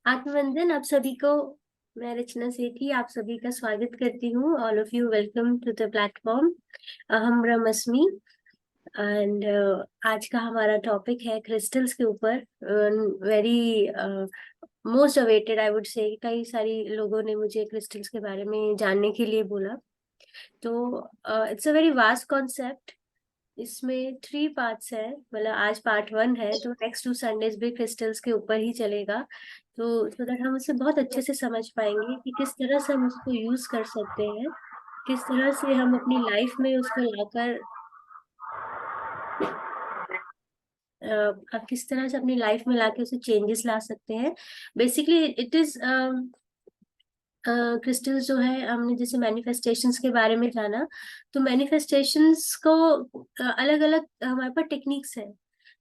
आत्मवंदन आप सभी को। मैं रचना सेठी आप सभी का स्वागत करती हूँ। All of you welcome to the platform Aham Brahmasmi. And आज का हमारा टॉपिक है क्रिस्टल्स के ऊपर। Very most awaited I would say. कई सारी लोगों ने मुझे क्रिस्टल्स के बारे में जानने के लिए बोला। तो it's a very vast concept. इसमें 3 पार्ट्स है, मतलब आज पार्ट 1 है, तो नेक्स्ट 2 संडेज भी क्रिस्टल्स के ऊपर ही चलेगा। तो सो दैट हम उसे बहुत अच्छे से समझ पाएंगे कि किस तरह से हम उसको यूज कर सकते हैं, किस तरह से हम अपनी लाइफ में उसको लाकर आप किस तरह से अपनी लाइफ में लाके उसे चेंजेस ला सकते हैं। बेसिकली इट इज क्रिस्टल्स जो है, हमने जैसे मैनिफेस्टेशंस के बारे में जाना, तो मैनिफेस्टेशंस को अलग अलग हमारे पास टेक्निक्स है।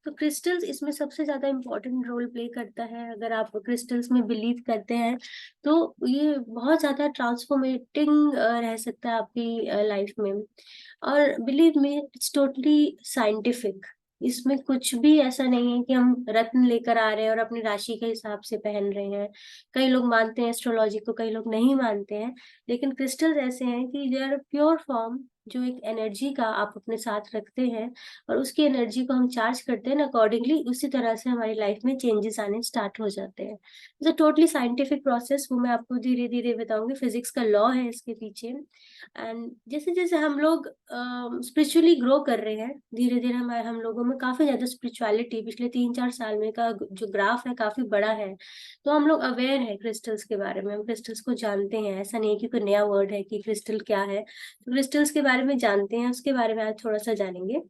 तो क्रिस्टल्स इसमें सबसे ज्यादा इम्पोर्टेंट रोल प्ले करता है। अगर आप क्रिस्टल्स में बिलीव करते हैं तो ये बहुत ज्यादा ट्रांसफॉर्मेटिंग रह सकता है आपकी लाइफ में। और believe me, it's totally scientific. इसमें कुछ भी ऐसा नहीं है कि हम रत्न लेकर आ रहे हैं और अपनी राशि के हिसाब से पहन रहे हैं। कई लोग मानते हैं एस्ट्रोलॉजी को, कई लोग नहीं मानते हैं। लेकिन क्रिस्टल्स ऐसे हैं कि दे आर प्योर फॉर्म, जो एक एनर्जी का आप अपने साथ रखते हैं और उसकी एनर्जी को हम चार्ज करते हैं अकॉर्डिंगली, उसी तरह से हमारी लाइफ में चेंजेस आने स्टार्ट हो जाते हैं। इट्स टोटली साइंटिफिक प्रोसेस, वो मैं आपको धीरे धीरे बताऊंगी। फिजिक्स का लॉ है इसके पीछे। एंड जैसे जैसे हम लोग स्पिरिचुअली ग्रो कर रहे हैं, धीरे धीरे हमारे हम लोगों में काफी ज्यादा स्पिरिचुअलिटी पिछले 3-4 साल में का जो ग्राफ है काफी बड़ा है। तो हम लोग अवेयर है क्रिस्टल्स के बारे में, हम क्रिस्टल्स को जानते हैं। ऐसा नहीं है कि कोई नया वर्ड है कि क्रिस्टल क्या है। तो क्रिस्टल्स के बारे में जानते हैं, उसके बारे में आज थोड़ा सा जानेंगे।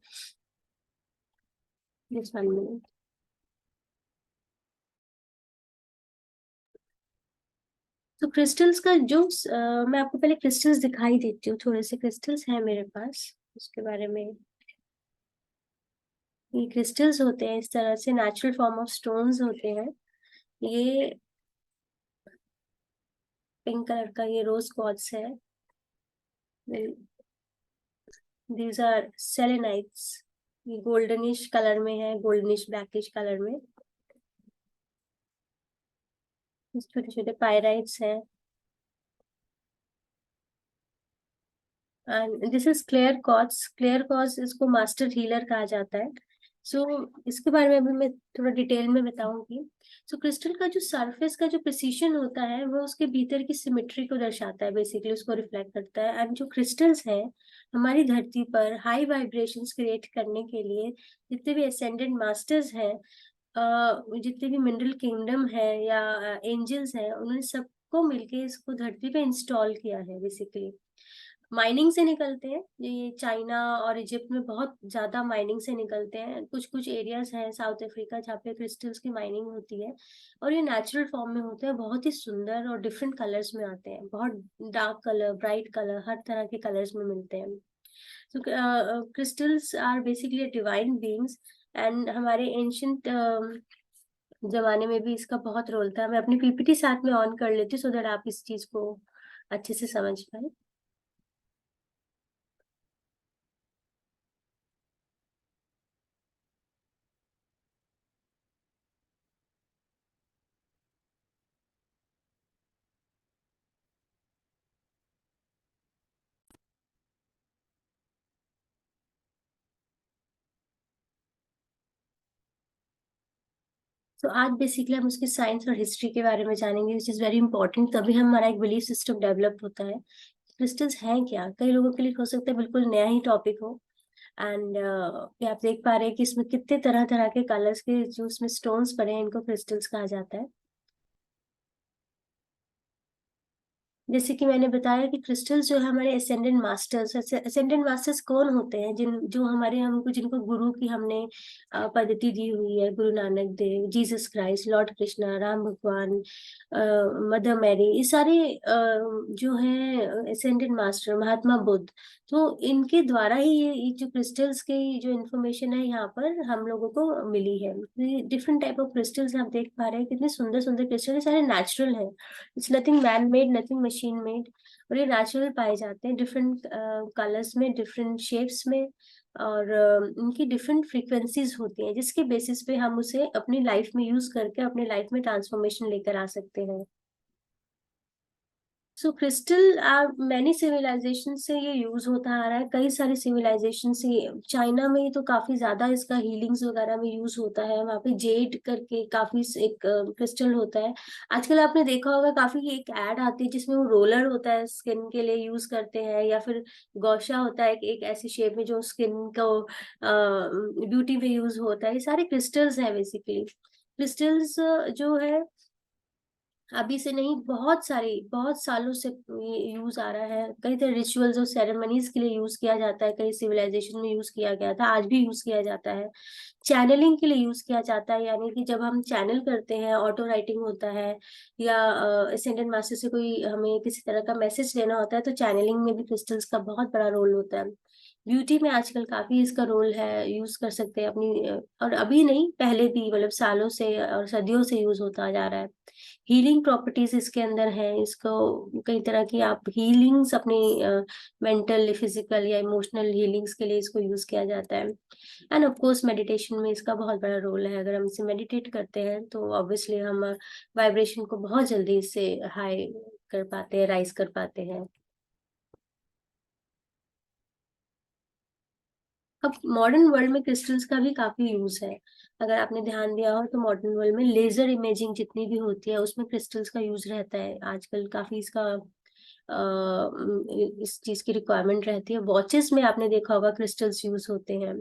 Just 1 minute। तो क्रिस्टल्स का जो मैं आपको पहले क्रिस्टल्स दिखाई देती हूँ। थोड़े से क्रिस्टल्स हैं मेरे पास, उसके बारे में। ये क्रिस्टल्स होते हैं इस तरह से, नेचुरल फॉर्म ऑफ स्टोन्स होते हैं। ये पिंक कलर का ये रोज क्वार्ट्ज है। These are selenites. ये गोल्डनिश कलर में है, गोल्डनिश ब्लैकिश कलर में। छोटे छोटे पायराइट्स हैं। And this is clear quartz. Clear quartz इसको मास्टर हीलर कहा जाता है। सो इसके बारे में अभी मैं थोड़ा डिटेल में बताऊंगी। सो क्रिस्टल का जो सरफेस का जो प्रिसीशन होता है वो उसके भीतर की सिमेट्री को दर्शाता है, बेसिकली उसको रिफ्लेक्ट करता है। एंड जो क्रिस्टल्स हैं हमारी धरती पर हाई वाइब्रेशंस क्रिएट करने के लिए, जितने भी असेंडेंट मास्टर्स हैं, जितने भी मिनरल किंगडम है या एंजल्स हैं, उन्होंने सबको मिलके इसको धरती पे इंस्टॉल किया है। बेसिकली माइनिंग से निकलते हैं ये चाइना और इजिप्ट में बहुत ज्यादा माइनिंग से निकलते हैं। कुछ कुछ एरियाज हैं साउथ अफ्रीका जहाँ पे क्रिस्टल्स की माइनिंग होती है। और ये नेचुरल फॉर्म में होते हैं, बहुत ही सुंदर और डिफरेंट कलर्स में आते हैं। बहुत डार्क कलर, ब्राइट कलर, हर तरह के कलर्स में मिलते हैं। तो crystals are basically divine beings. And हमारे एंशंट जमाने में भी इसका बहुत रोल था। मैं अपनी पीपीटी साथ में ऑन कर लेती हूँ सो दैट आप इस चीज को अच्छे से समझ पाए। तो आज बेसिकली हम उसके साइंस और हिस्ट्री के बारे में जानेंगे, विच इज वेरी इंपॉर्टेंट। तभी हमारा एक बिलीफ सिस्टम डेवलप होता है। क्रिस्टल्स हैं क्या, कई लोगों के लिए हो सकता है बिल्कुल नया ही टॉपिक हो। एंड आप देख पा रहे हैं कि इसमें कितने तरह तरह के कलर्स के जो इसमें स्टोन्स पड़े हैं, इनको क्रिस्टल्स कहा जाता है। जैसे कि मैंने बताया कि क्रिस्टल्स जो है हमारे असेंडेंट मास्टर्स। असेंडेंट मास्टर्स कौन होते हैं? जो हमारे हमको जिनको गुरु की हमने पद्धति दी हुई है, Guru Nanak Dev, Jesus Christ, lord Krishna, Ram भगवान, मदर मैरी, ये सारे जो है असेंडेंट मास्टर, महात्मा बुद्ध। तो इनके द्वारा ही ये जो क्रिस्टल्स की जो इन्फॉर्मेशन है यहाँ पर हम लोगों को मिली है। डिफरेंट टाइप ऑफ क्रिस्टल्स आप देख पा रहे हैं, कितने सुंदर सुंदर क्रिस्टल, सारे नेचुरल है। It's nothing man made, nothing machine made. और ये नेचुरल पाए जाते हैं डिफरेंट कलर्स में, डिफरेंट शेप्स में। और इनकी डिफरेंट फ्रीक्वेंसीज होती हैं, जिसके बेसिस पे हम उसे अपनी लाइफ में यूज करके अपनी लाइफ में ट्रांसफॉर्मेशन लेकर आ सकते हैं। सो क्रिस्टल मैनी सिविलाइजेशन से ये यूज होता आ रहा है, कई सारी सिविलाइजेशन से। चाइना में तो काफी ज्यादा इसका हीलिंग्स वगैरह में यूज होता है, वहाँ पे जेड करके काफी एक क्रिस्टल होता है। आजकल आपने देखा होगा काफी एक ऐड आती है जिसमें वो रोलर होता है, स्किन के लिए यूज करते हैं, या फिर गौशा होता है एक ऐसी शेप में जो स्किन को ब्यूटी में यूज होता है। ये सारे क्रिस्टल्स हैं बेसिकली। क्रिस्टल्स जो है अभी से नहीं, बहुत सारे बहुत सालों से ये यूज आ रहा है, कई तरह रिचुअल्स और सेरेमनीज के लिए यूज किया जाता है, कई सिविलाइजेशन में यूज किया गया था, आज भी यूज किया जाता है। चैनलिंग के लिए यूज किया जाता है, यानी कि जब हम चैनल करते हैं, ऑटो राइटिंग होता है, या असेंडेंट मास्टर से कोई हमें किसी तरह का मैसेज लेना होता है, तो चैनलिंग में भी क्रिस्टल्स का बहुत बड़ा रोल होता है। ब्यूटी में आजकल काफी इसका रोल है, यूज कर सकते हैं अपनी और अभी नहीं, पहले भी, मतलब सालों से और सदियों से यूज होता जा रहा है। हीलिंग प्रॉपर्टीज इसके अंदर है, इसको कई तरह की आप हीलिंग्स अपनी मेंटल, फिजिकल या इमोशनल हीलिंग्स के लिए इसको यूज किया जाता है। एंड ऑफ कोर्स मेडिटेशन में इसका बहुत बड़ा रोल है, अगर हम इसे मेडिटेट करते हैं तो ऑब्वियसली हम वाइब्रेशन को बहुत जल्दी इससे हाई कर पाते हैं, राइज कर पाते हैं। अब मॉडर्न वर्ल्ड में क्रिस्टल्स का भी काफी यूज है। अगर आपने ध्यान दिया हो तो मॉडर्न वर्ल्ड में लेजर इमेजिंग जितनी भी होती है उसमें क्रिस्टल्स का यूज रहता है, आजकल काफी इसका इस चीज की रिक्वायरमेंट रहती है। वॉचेस में आपने देखा होगा क्रिस्टल्स यूज होते हैं।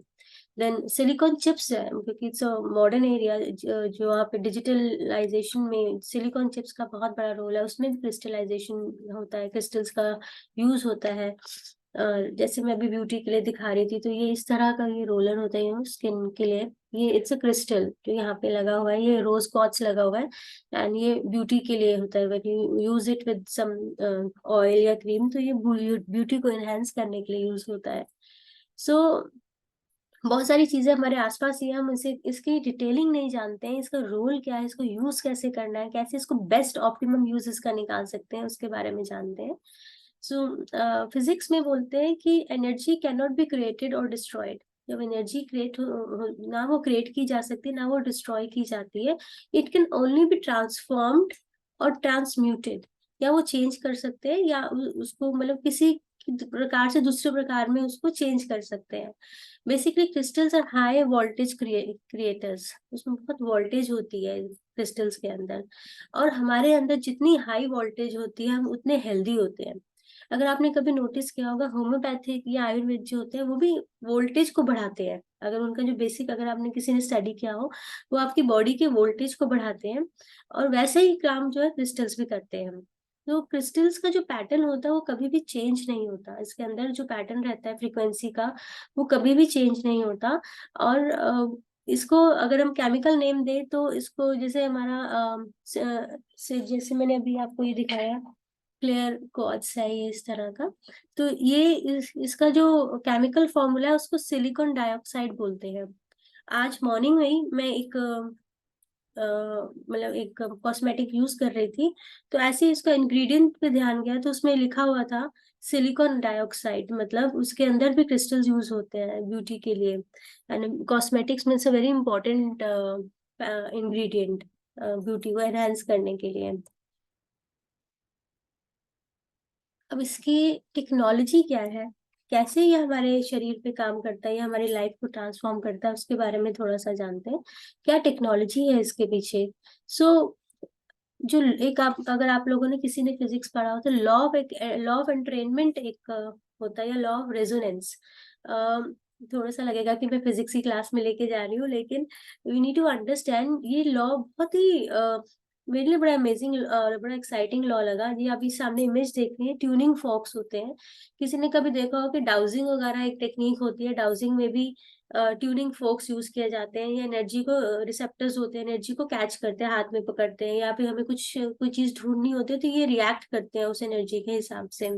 देन सिलिकॉन चिप्स है, क्योंकि इट्स मॉडर्न एरिया जो वहाँ पे डिजिटलाइजेशन में सिलिकॉन चिप्स का बहुत बड़ा रोल है, उसमें भी क्रिस्टलाइजेशन होता है, क्रिस्टल्स का यूज होता है। जैसे मैं अभी ब्यूटी के लिए दिखा रही थी, तो ये इस तरह का ये रोलर होता है स्किन के लिए, ये इट्स अ क्रिस्टल जो यहाँ पे लगा हुआ है, ये रोज क्वार्ट्ज लगा हुआ है। एंड ये ब्यूटी के लिए होता है, when you use it with some oil या क्रीम, तो ये ब्यूटी को एनहेंस करने के लिए यूज होता है। सो बहुत सारी चीजें हमारे आसपास ही है, हम इसे इसकी डिटेलिंग नहीं जानते हैं, इसका रोल क्या है, इसको यूज कैसे करना है, कैसे इसको बेस्ट ऑप्टिमम यूज इसका निकाल सकते हैं, उसके बारे में जानते हैं। सो फिजिक्स में बोलते हैं कि energy can not be created और डिस्ट्रॉयड। जब एनर्जी ना वो क्रिएट की जा सकती, ना वो डिस्ट्रॉय की जाती है, it can only be transformed और ट्रांसम्यूटेड। या वो चेंज कर सकते हैं, या उसको मतलब किसी प्रकार से दूसरे प्रकार में उसको चेंज कर सकते हैं। Basically crystals are high voltage creators, उसमें बहुत वोल्टेज होती है क्रिस्टल्स के अंदर, और हमारे अंदर जितनी हाई वोल्टेज होती है हम उतने हेल्दी होते हैं। अगर आपने कभी नोटिस किया होगा, होम्योपैथिक या आयुर्वेद जो होते हैं वो भी वोल्टेज को बढ़ाते हैं, अगर उनका जो बेसिक, अगर आपने किसी ने स्टडी किया हो, वो आपकी बॉडी के वोल्टेज को बढ़ाते हैं, और वैसे ही काम जो है क्रिस्टल्स भी करते हैं। तो क्रिस्टल्स का जो पैटर्न होता है वो कभी भी चेंज नहीं होता, इसके अंदर जो पैटर्न रहता है फ्रीक्वेंसी का, वो कभी भी चेंज नहीं होता। और इसको अगर हम केमिकल नेम दें तो इसको, जैसे हमारा जैसे मैंने अभी आपको ये दिखाया, क्लियर क्वार्ट्ज है ये इस तरह का, तो ये इसका जो केमिकल फॉर्मूला है उसको सिलिकॉन डाइऑक्साइड बोलते हैं। आज मॉर्निंग में ही मैं एक मतलब एक कॉस्मेटिक यूज कर रही थी, तो ऐसे ही इसका इंग्रेडिएंट पे ध्यान गया तो उसमें लिखा हुआ था सिलिकॉन डाइऑक्साइड, मतलब उसके अंदर भी क्रिस्टल्स यूज होते हैं ब्यूटी के लिए। एंड कॉस्मेटिक्स में it's a very important ingredient beauty को एनहांस करने के लिए। अब इसकी टेक्नोलॉजी क्या है, कैसे ये हमारे शरीर पे काम करता है या हमारी लाइफ को ट्रांसफॉर्म करता है, उसके बारे में थोड़ा सा जानते हैं, क्या टेक्नोलॉजी है इसके पीछे। सो जो एक, आप अगर आप लोगों ने, किसी ने फिजिक्स पढ़ा हो तो लॉ ऑफ एंट्रेनमेंट एक होता है, या लॉ ऑफ रेजोनेंस। थोड़ा सा लगेगा कि मैं फिजिक्स की क्लास में लेके जा रही हूँ, लेकिन वी नीड टू अंडरस्टैंड ये लॉ बहुत ही मेरे लिए बड़ा अमेजिंग और बड़ा एक्साइटिंग लॉ लगा। ये अभी सामने इमेज देख रही है, ट्यूनिंग फॉक्स होते हैं। किसी ने कभी देखा हो कि डाउजिंग वगैरह एक टेक्निक होती है, डाउजिंग में भी ट्यूनिंग फोक्स यूज किए जाते हैं। ये एनर्जी को, रिसेप्टर्स होते हैं, एनर्जी को कैच करते हैं, हाथ में पकड़ते हैं, या फिर हमें कुछ कोई चीज ढूंढनी होती है तो ये रिएक्ट करते हैं उस एनर्जी के हिसाब से।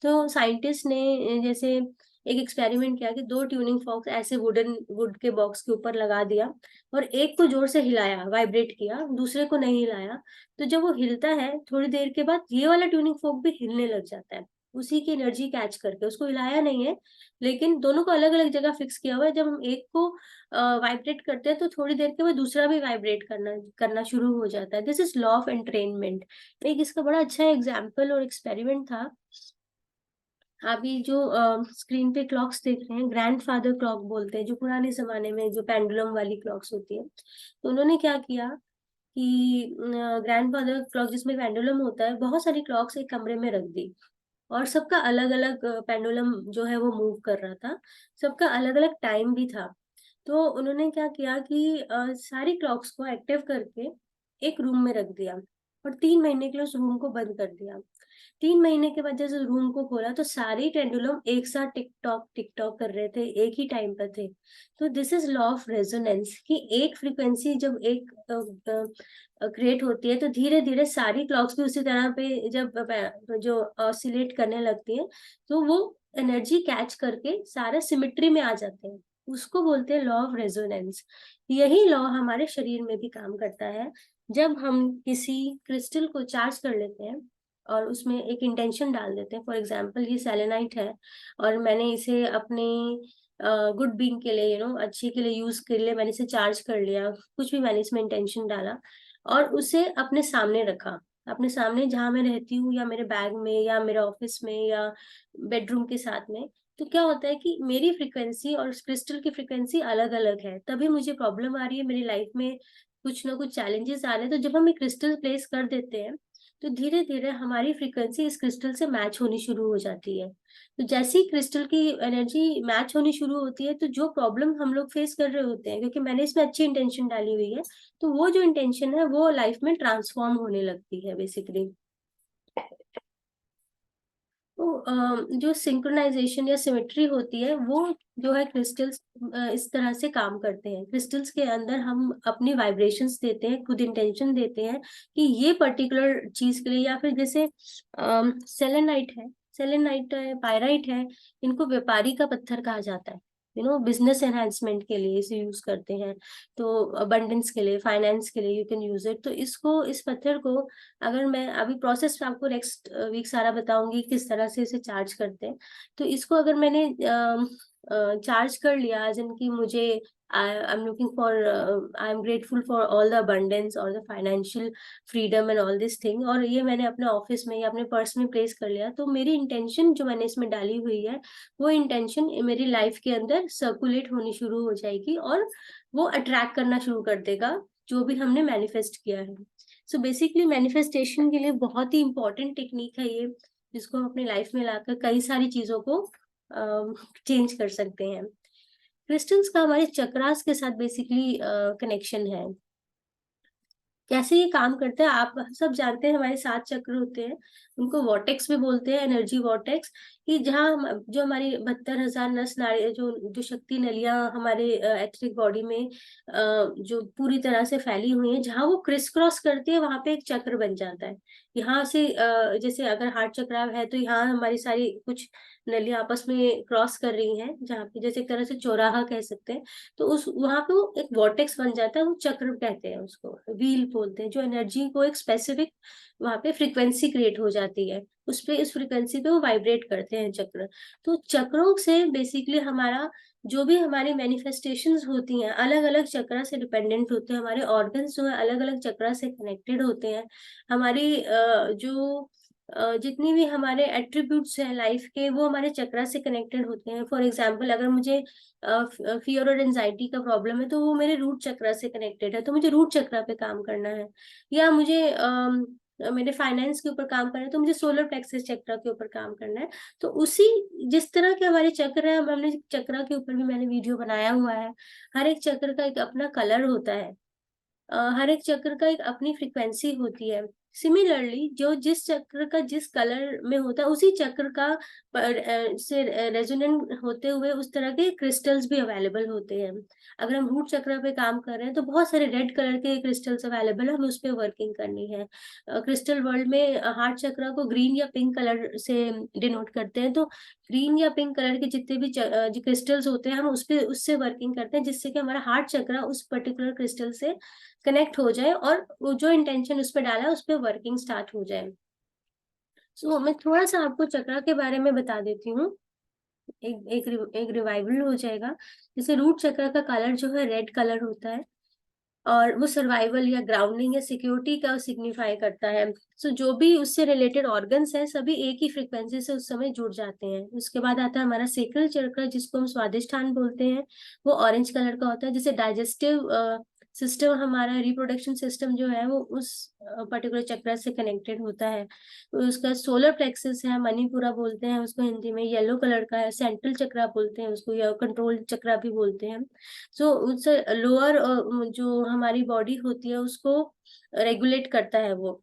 तो साइंटिस्ट ने जैसे एक एक्सपेरिमेंट किया कि दो ट्यूनिंग फॉक्स ऐसे वुड के बॉक्स के ऊपर लगा दिया, और एक को जोर से हिलाया, वाइब्रेट किया, दूसरे को नहीं हिलाया। तो जब वो हिलता है थोड़ी देर के बाद ये वाला ट्यूनिंग फॉक भी हिलने लग जाता है। उसी की एनर्जी कैच करके, उसको हिलाया नहीं है, लेकिन दोनों को अलग अलग जगह फिक्स किया हुआ है। जब हम एक को वाइब्रेट करते हैं तो थोड़ी देर के बाद दूसरा भी वाइब्रेट करना करना शुरू हो जाता है। This is law of entrainment. एक इसका बड़ा अच्छा एग्जाम्पल और एक्सपेरिमेंट था। अभी जो स्क्रीन पे क्लॉक्स देख रहे हैं, ग्रैंडफादर क्लॉक बोलते हैं, जो पुराने जमाने में जो पेंडुलम वाली क्लॉक्स होती है। तो उन्होंने क्या किया कि ग्रैंडफादर क्लॉक जिसमें पेंडुलम होता है, बहुत सारी क्लॉक्स एक कमरे में रख दी, और सबका अलग अलग पेंडुलम जो है वो मूव कर रहा था, सबका अलग अलग टाइम भी था। तो उन्होंने क्या किया कि सारी क्लॉक्स को एक्टिव करके एक रूम में रख दिया, और 3 महीने के लिए उस रूम को बंद कर दिया। 3 महीने के बाद जब रूम को खोला तो सारे पेंडुलम एक साथ टिक टॉक कर रहे थे, एक ही टाइम पर थे। तो this is law of resonance, कि एक फ्रीक्वेंसी जब एक क्रिएट होती है तो धीरे धीरे सारी क्लॉक्स भी उसी तरह पे जब जो ऑसिलेट करने लगती है, तो वो एनर्जी कैच करके सारे सिमिट्री में आ जाते हैं। उसको बोलते हैं लॉ ऑफ रेजोनेंस। यही लॉ हमारे शरीर में भी काम करता है। जब हम किसी क्रिस्टल को चार्ज कर लेते हैं और उसमें एक इंटेंशन डाल देते हैं, फॉर एग्जांपल ये सेलेनाइट है, और मैंने इसे अपने गुड बीइंग के लिए, अच्छे के लिए यूज के लिए मैंने इसे चार्ज कर लिया, कुछ भी मैंने इसमें इंटेंशन डाला और उसे अपने सामने रखा, अपने सामने जहां मैं रहती हूँ, या मेरे बैग में, या मेरे ऑफिस में, या बेडरूम के साथ में। तो क्या होता है कि मेरी फ्रीक्वेंसी और क्रिस्टल की फ्रीक्वेंसी अलग अलग है, तभी मुझे प्रॉब्लम आ रही है, मेरी लाइफ में कुछ ना कुछ चैलेंजेस आ रहे हैं। तो जब हम एक क्रिस्टल प्लेस कर देते हैं तो धीरे धीरे हमारी फ्रीक्वेंसी इस क्रिस्टल से मैच होनी शुरू हो जाती है। तो जैसे ही क्रिस्टल की एनर्जी मैच होनी शुरू होती है, तो जो प्रॉब्लम हम लोग फेस कर रहे होते हैं, क्योंकि मैंने इसमें अच्छी इंटेंशन डाली हुई है, तो वो जो इंटेंशन है वो लाइफ में ट्रांसफॉर्म होने लगती है बेसिकली। तो जो सिंक्रोनाइजेशन या सिमेट्री होती है, वो जो है क्रिस्टल्स इस तरह से काम करते हैं। क्रिस्टल्स के अंदर हम अपनी वाइब्रेशंस देते हैं, खुद इंटेंशन देते हैं कि ये पर्टिकुलर चीज के लिए, या फिर जैसे सेलेनाइट है, सेलेनाइट है, पायराइट है, इनको व्यापारी का पत्थर कहा जाता है। बिजनेस एनहांसमेंट के लिए इसे यूज करते हैं, तो अबंडेंस के लिए, फाइनेंस के लिए यू कैन यूज इट। तो इसको, इस पत्थर को, अगर मैं अभी प्रोसेस आपको नेक्स्ट वीक सारा बताऊंगी किस तरह से इसे चार्ज करते हैं। तो इसको अगर मैंने चार्ज कर लिया, एज इन की मुझे I am looking for, I am grateful for all the abundance और the financial freedom and all this thing, और ये मैंने अपने ऑफिस में या अपने पर्स में प्लेस कर लिया, तो मेरी इंटेंशन जो मैंने इसमें डाली हुई है, वो इंटेंशन मेरी लाइफ के अंदर सर्कुलेट होनी शुरू हो जाएगी, और वो अट्रैक्ट करना शुरू कर देगा जो भी हमने मैनिफेस्ट किया है। सो बेसिकली मैनिफेस्टेशन के लिए बहुत ही इंपॉर्टेंट टेक्निक है ये, जिसको हम अपनी लाइफ में लाकर कई सारी चीजों को चेंज कर सकते हैं। क्रिस्टल्स का हमारे चक्रास के साथ बेसिकली कनेक्शन है। कैसे ये काम करता है आप सब जानते हैं, हमारे 7 चक्र होते हैं, उनको वॉर्टेक्स भी बोलते हैं, एनर्जी वॉर्टेक्स, कि जहाँ जो हमारी 72,000 नस नाड़ी, जो जो शक्ति नलियां हमारे एथरिक बॉडी में जो पूरी तरह से फैली हुई है, जहाँ वो क्रिस क्रॉस करती है, वहां पे एक चक्र बन जाता है। यहाँ से जैसे अगर हार्ट चक्र है तो यहाँ हमारी सारी कुछ नलियां आपस में क्रॉस कर रही हैं, जहाँ पे जैसे एक तरह से चौराहा कह सकते हैं। तो उस वहां पे वो एक वॉर्टेक्स बन जाता है, वो चक्र कहते हैं, उसको व्हील बोलते हैं, जो एनर्जी को एक स्पेसिफिक वहां पे फ्रीक्वेंसी क्रिएट हो जाती है, उस पे, इस फ्रीक्वेंसी पे वो वाइब्रेट करते हैं चक्र। तो चक्रों से बेसिकली हमारा जो भी हमारी मैनिफेस्टेशंस होती हैं, अलग अलग चक्र से डिपेंडेंट होते हैं, हमारे ऑर्गन्स जो है अलग अलग चक्र से कनेक्टेड होते हैं। हमारी जो जितनी भी हमारे एट्रीब्यूट्स हैं लाइफ के, वो हमारे चक्र से कनेक्टेड होते हैं। फॉर एग्जाम्पल, अगर मुझे फियर और एंजाइटी का प्रॉब्लम है, तो वो मेरे रूट चक्र से कनेक्टेड है, तो मुझे रूट चक्र पे काम करना है। या मुझे मेरे फाइनेंस के ऊपर काम करना है, तो मुझे सोलर प्लेक्सस चक्र के ऊपर काम करना है। तो उसी जिस तरह के हमारे चक्र है, हमने चक्र के ऊपर भी मैंने वीडियो बनाया हुआ है। हर एक चक्र का एक अपना कलर होता है, हर एक चक्र का एक अपनी फ्रीक्वेंसी होती है। सिमिलरली जो जिस चक्र का जिस कलर में होता है, उसी चक्र का से रेजोनेंट होते हुए उस तरह के क्रिस्टल्स भी अवेलेबल होते हैं। अगर हम रूट चक्र पे काम कर रहे हैं तो बहुत सारे रेड कलर के क्रिस्टल्स अवेलेबल है, हमें उस पर वर्किंग करनी है। क्रिस्टल वर्ल्ड में हार्ट चक्र को ग्रीन या पिंक कलर से डिनोट करते हैं, तो ग्रीन या पिंक कलर के जितने भी जो क्रिस्टल्स होते हैं, हम उस पे उससे वर्किंग करते हैं, जिससे कि हमारा हार्ट चक्र उस पर्टिकुलर क्रिस्टल से कनेक्ट हो जाए, और वो जो इंटेंशन उस पर डाला है उस पर वर्किंग स्टार्ट हो जाए। सो मैं थोड़ा सा आपको चक्रा के बारे में बता देती हूँ, एक रिवाइवल हो जाएगा। जैसे रूट चक्र का कलर जो है रेड कलर होता है, और वो सर्वाइवल या ग्राउंडिंग या सिक्योरिटी का सिग्निफाई करता है। सो जो भी उससे रिलेटेड ऑर्गन्स हैं सभी एक ही फ्रिक्वेंसी से उस समय जुड़ जाते हैं। उसके बाद आता है हमारा सेक्रल चक्र, जिसको हम स्वादिष्ठान बोलते हैं। वो ऑरेंज कलर का होता है। जैसे डाइजेस्टिव सिस्टम, हमारा रिप्रोडक्शन सिस्टम जो है वो उस पर्टिकुलर चक्र से कनेक्टेड होता है। उसका सोलर प्लेक्सस है, मणिपुरा बोलते हैं उसको हिंदी में, येलो कलर का है। सेंट्रल चक्रा बोलते हैं उसको, या कंट्रोल चक्रा भी बोलते हैं। सो उससे लोअर जो हमारी बॉडी होती है उसको रेगुलेट करता है वो।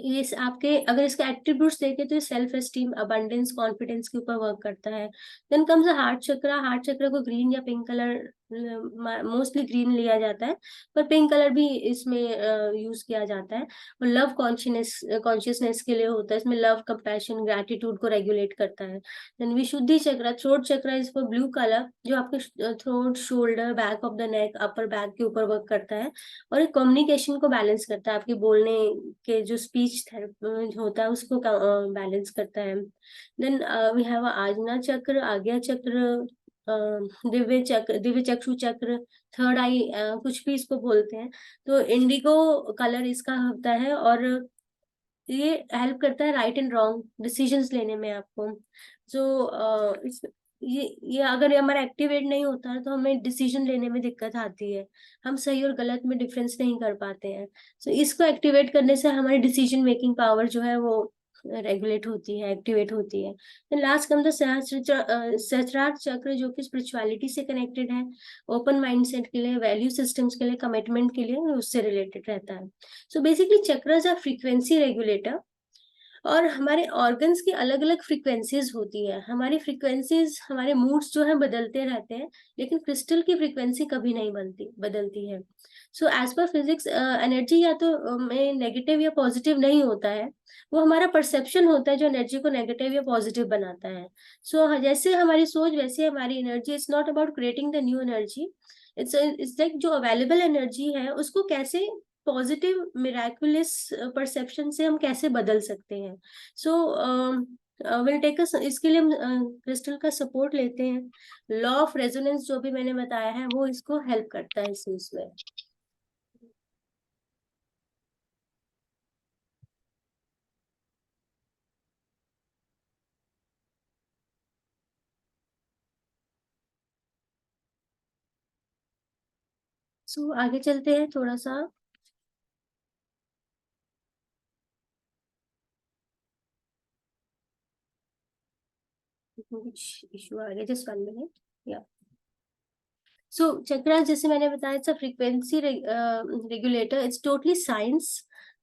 ये आपके अगर इसके एट्रीब्यूट्स देखें तो सेल्फ एस्टीम, अबंडेंस, कॉन्फिडेंस के ऊपर वर्क करता है। देन कम्स हार्ट चक्र। हार्ट चक्र को ग्रीन या पिंक कलर, मोस्टली ग्रीन लिया जाता है, पर पिंक कलर भी इसमें यूज किया जाता है। और लव कॉन्शियसनेस के लिए होता है। इसमें लव, कंपैशन, ग्रैटिट्यूड को रेगुलेट करता है। देन विशुद्धि चक्र, थ्रोट चक्र, इस पर ब्लू कलर, जो आपके throat, shoulder, back of the neck, upper back के ऊपर वर्क करता है। और एक कम्युनिकेशन को बैलेंस करता है, आपके बोलने के जो स्पीच होता है उसको बैलेंस करता है। देन वी हैव आज्ञा चक्र, आज्ञा चक्र, दिव्य चक्र, दिव्य चक्षु चक्र, थर्ड आई, कुछ भी इसको बोलते हैं। तो इंडिगो कलर इसका होता है, और ये हेल्प करता है राइट एंड रॉन्ग डिसीजंस लेने में आपको। जो ये अगर हमारा एक्टिवेट नहीं होता है तो हमें डिसीजन लेने में दिक्कत आती है। हम सही और गलत में डिफरेंस नहीं कर पाते हैं। सो इसको एक्टिवेट करने से हमारी डिसीजन मेकिंग पावर जो है वो रेगुलेट होती है, एक्टिवेट होती है। लास्ट कम द सहस्त्रार चक्र, जो कि स्पिरिचुअलिटी से कनेक्टेड है, ओपन माइंडसेट के लिए, वैल्यू सिस्टम्स के लिए, कमिटमेंट के लिए, उससे रिलेटेड रहता है। So basically chakras are frequency regulator. और हमारे ऑर्गन्स की अलग अलग फ्रीक्वेंसीज होती है। हमारी फ्रीक्वेंसीज, हमारे मूड्स जो है बदलते रहते हैं, लेकिन क्रिस्टल की फ्रीक्वेंसी कभी नहीं बदलती है। So as per physics, energy या तो में नेगेटिव या पॉजिटिव नहीं होता है। वो हमारा परसेप्शन होता है जो एनर्जी को नेगेटिव या पॉजिटिव बनाता है। सो जैसे हमारी सोच वैसे हमारी energy. It's not about creating the new energy, it's like जो अवेलेबल एनर्जी है उसको कैसे पॉजिटिव मिराकुलस परसेप्शन से हम कैसे बदल सकते हैं। सो विल टेक इसके लिए हम क्रिस्टल का सपोर्ट लेते हैं। लॉ ऑफ रेजोनेंस जो भी मैंने बताया है वो इसको हेल्प करता है इस चीज में। सो आगे चलते हैं थोड़ा सा। कुछ इशू आ गया, जस्ट 1 मिनट। या सो चक्रा, जैसे मैंने बताया, it's frequency regulator, it's totally science.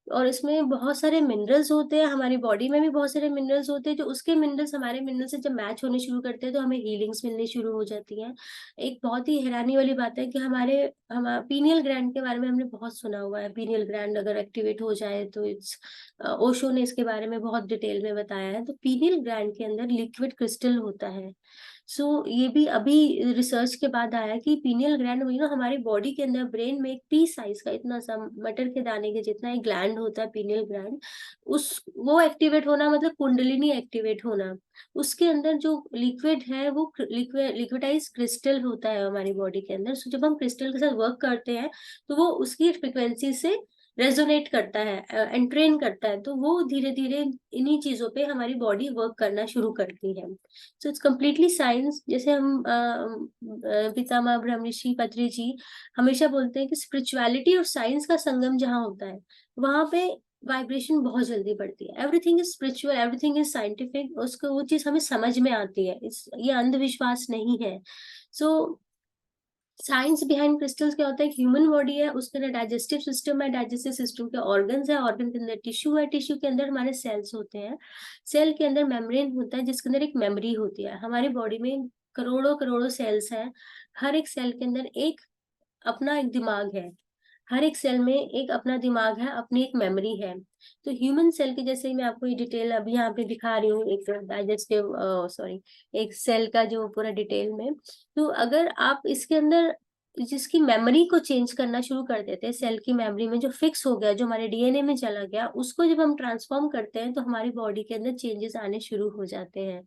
और इसमें बहुत सारे मिनरल्स होते हैं। हमारी बॉडी में भी बहुत सारे मिनरल्स होते हैं, जो उसके मिनरल्स हमारे मिनरल्स से जब मैच होने शुरू करते हैं तो हमें हीलिंग्स मिलनी शुरू हो जाती हैं। एक बहुत ही हैरानी वाली बात है कि हमारा पीनियल ग्लैंड के बारे में हमने बहुत सुना हुआ है। पीनियल ग्लैंड अगर एक्टिवेट हो जाए तो इट्स, ओशो ने इसके बारे में बहुत डिटेल में बताया है। तो पीनियल ग्लैंड के अंदर लिक्विड क्रिस्टल होता है। सो ये भी अभी रिसर्च के बाद आया कि पीनियल ग्लैंड वही ना, हमारी बॉडी के अंदर ब्रेन में एक पी साइज का, इतना सा मटर के दाने के जितना एक ग्लैंड होता है पीनियल ग्लैंड। उस वो एक्टिवेट होना मतलब कुंडलिनी एक्टिवेट होना। उसके अंदर जो लिक्विड है वो लिक्विडाइज क्रिस्टल होता है हमारी बॉडी के अंदर। सो जब हम क्रिस्टल के साथ वर्क करते हैं तो वो उसकी फ्रिक्वेंसी से रेजोनेट करता है, एंट्रेन करता है। तो वो धीरे धीरे इन्हीं चीजों पे हमारी बॉडी वर्क करना शुरू करती है। So it's completely science. जैसे हम पितामह ब्रह्मऋषि पत्री जी हमेशा बोलते हैं कि स्पिरिचुअलिटी और साइंस का संगम जहाँ होता है वहां पे वाइब्रेशन बहुत जल्दी बढ़ती है। Everything is spiritual, everything is scientific, उसको वो चीज हमें समझ में आती है। ये अंधविश्वास नहीं है। सो साइंस बिहाइंड क्रिस्टल्स क्या होता है, ह्यूमन बॉडी है, उसके अंदर डाइजेस्टिव सिस्टम है, डाइजेस्टिव सिस्टम के ऑर्गन्स है, ऑर्गन के अंदर टिश्यू है, टिश्यू के अंदर हमारे सेल्स होते हैं, सेल के अंदर मेम्ब्रेन होता है जिसके अंदर एक मेमोरी होती है। हमारी बॉडी में करोड़ों करोड़ों सेल्स हैं। हर एक सेल के अंदर एक अपना एक दिमाग है। हर एक सेल में एक अपना दिमाग है, अपनी एक मेमोरी है। तो ह्यूमन सेल के जैसे ही मैं आपको ये डिटेल अभी यहाँ पे दिखा रही हूँ, एक डाइजेस्टिव, सॉरी, एक सेल का जो पूरा डिटेल में। तो अगर आप इसके अंदर जिसकी मेमोरी को चेंज करना शुरू कर देते हैं, सेल की मेमोरी में जो फिक्स हो गया, जो हमारे डीएनए में चला गया, उसको जब हम ट्रांसफॉर्म करते हैं तो हमारी बॉडी के अंदर चेंजेस आने शुरू हो जाते हैं।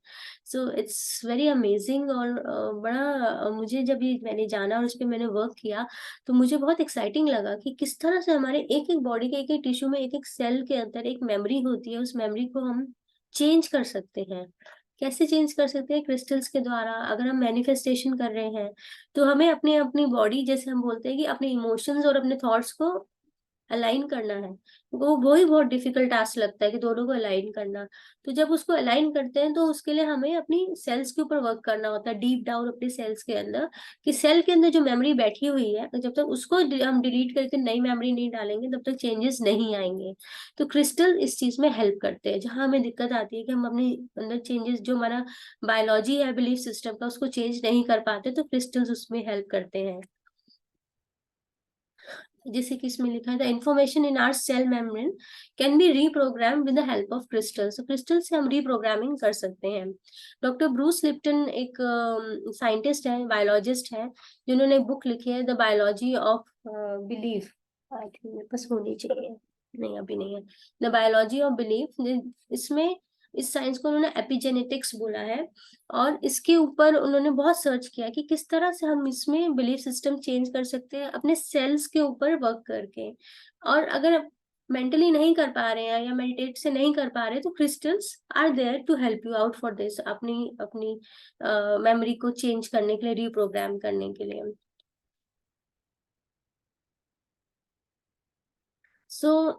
So it's very amazing. और मुझे जब ये मैंने जाना और उस पर मैंने वर्क किया तो मुझे बहुत एक्साइटिंग लगा कि किस तरह से हमारे एक एक बॉडी के एक एक टिश्यू में एक एक सेल के अंदर एक मेमोरी होती है, उस मेमोरी को हम चेंज कर सकते हैं। कैसे चेंज कर सकते हैं? क्रिस्टल्स के द्वारा। अगर हम मैनिफेस्टेशन कर रहे हैं तो हमें अपनी अपनी बॉडी, जैसे हम बोलते हैं कि अपने इमोशंस और अपने थॉट्स को अलाइन करना है, वो ही बहुत डिफिकल्ट टास्क लगता है कि दोनों को अलाइन करना। तो जब उसको अलाइन करते हैं तो उसके लिए हमें अपनी सेल्स के ऊपर वर्क करना होता है, डीप डाउन अपने सेल्स के अंदर, कि सेल के अंदर जो मेमोरी बैठी हुई है, तो जब तक उसको हम डिलीट करके नई मेमोरी नहीं डालेंगे तब तक चेंजेस नहीं आएंगे। तो क्रिस्टल इस चीज में हेल्प करते हैं। जहां हमें दिक्कत आती है कि हम अपने अंदर चेंजेस, जो हमारा बायोलॉजी है बिलीफ सिस्टम का, उसको चेंज नहीं कर पाते, तो क्रिस्टल्स उसमें हेल्प करते हैं। जैसे कि इसमें लिखा है, the information in our cell membrane can be reprogram with the help of crystal. तो क्रिस्टल से हम रीप्रोग्रामिंग कर सकते हैं। डॉक्टर ब्रूस लिप्टन एक साइंटिस्ट है, बायोलॉजिस्ट है, जिन्होंने बुक लिखी है the biology of belief. I think मेरे पास होनी चाहिए, नहीं अभी नहीं है। द बायोलॉजी ऑफ बिलीफ, इसमें इस साइंस को उन्होंने एपिजेनेटिक्स बोला है। और इसके ऊपर उन्होंने बहुत सर्च किया कि किस तरह से हम इसमें बिलीफ सिस्टम चेंज कर सकते हैं अपने सेल्स के ऊपर वर्क करके। और अगर मेंटली नहीं कर पा रहे हैं या मेडिटेट से नहीं कर पा रहे, तो crystals are there to help you out for this, अपनी अपनी मेमोरी को चेंज करने के लिए, रीप्रोग्राम करने के लिए। सो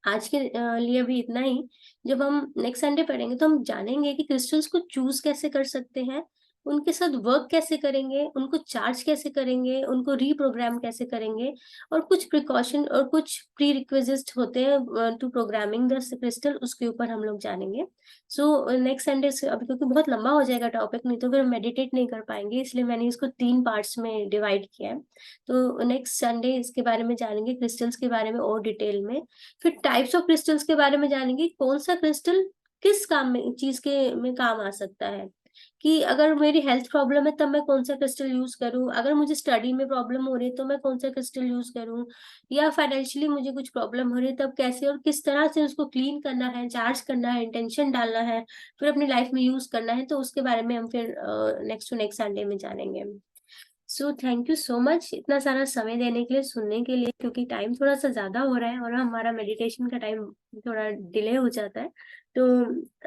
आज के लिए भी इतना ही। जब हम नेक्स्ट संडे पढ़ेंगे तो हम जानेंगे कि क्रिस्टल्स को चूज कैसे कर सकते हैं, उनके साथ वर्क कैसे करेंगे, उनको चार्ज कैसे करेंगे, उनको रीप्रोग्राम कैसे करेंगे, और कुछ प्रिकॉशन और कुछ प्री रिक्विजिट होते हैं टू प्रोग्रामिंग द क्रिस्टल, उसके ऊपर हम लोग जानेंगे। सो नेक्स्ट संडे से, अभी क्योंकि बहुत लंबा हो जाएगा टॉपिक, नहीं तो फिर मेडिटेट नहीं कर पाएंगे, इसलिए मैंने इसको 3 पार्ट्स में डिवाइड किया है। तो नेक्स्ट संडे इसके बारे में जानेंगे, क्रिस्टल्स के बारे में और डिटेल में। फिर टाइप्स ऑफ क्रिस्टल्स के बारे में जानेंगे, कौन सा क्रिस्टल किस काम में, चीज के में काम आ सकता है। कि अगर मेरी हेल्थ प्रॉब्लम है तब मैं कौन सा क्रिस्टल यूज करूं, अगर मुझे स्टडी में प्रॉब्लम हो रही है तो मैं कौन सा क्रिस्टल यूज करूं, या फाइनेंशियली मुझे कुछ प्रॉब्लम हो रही है तब कैसे और किस तरह से उसको क्लीन करना है, चार्ज करना है, इंटेंशन डालना है, फिर अपनी लाइफ में यूज करना है। तो उसके बारे में हम फिर नेक्स्ट टू नेक्स्ट संडे में जानेंगे। So thank you so much इतना सारा समय देने के लिए, सुनने के लिए, क्योंकि टाइम थोड़ा सा ज्यादा हो रहा है और हमारा मेडिटेशन का टाइम थोड़ा डिले हो जाता है। तो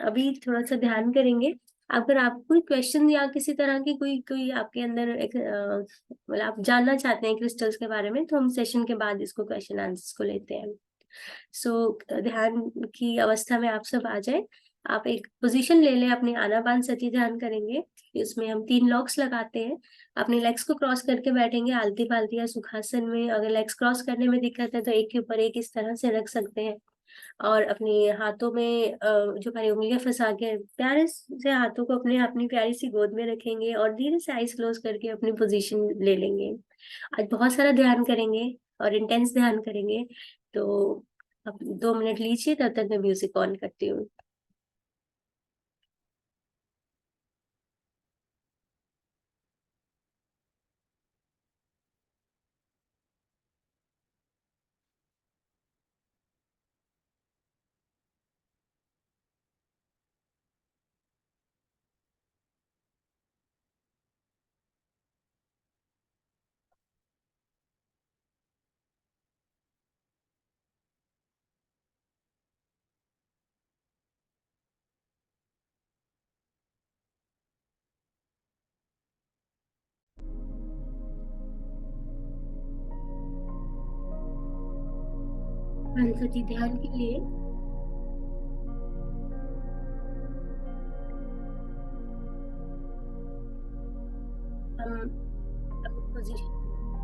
अभी थोड़ा सा ध्यान करेंगे। अगर आप कोई क्वेश्चन या किसी तरह की कोई कोई आपके अंदर एक मतलब आप जानना चाहते हैं क्रिस्टल्स के बारे में, तो हम सेशन के बाद इसको क्वेश्चन आंसर्स को लेते हैं। सो ध्यान की अवस्था में आप सब आ जाए। आप एक पोजीशन ले लें, अपनी आनापान सती ध्यान करेंगे। इसमें हम 3 लॉक्स लगाते हैं। अपने लेग्स को क्रॉस करके बैठेंगे आलती पालती या सुखासन में। अगर लेग्स क्रॉस करने में दिक्कत है तो एक के ऊपर एक इस तरह से रख सकते हैं। और अपने हाथों में जो हमारी उंगलियां फंसा के प्यारे से हाथों को अपने अपनी प्यारी सी गोद में रखेंगे और धीरे से आइज क्लोज करके अपनी पोजीशन ले लेंगे। आज बहुत सारा ध्यान करेंगे और इंटेंस ध्यान करेंगे। तो अब 2 मिनट लीजिए, तब तक मैं म्यूजिक ऑन करती हूँ। सती ध्यान के लिए हम अपनी पोजीशन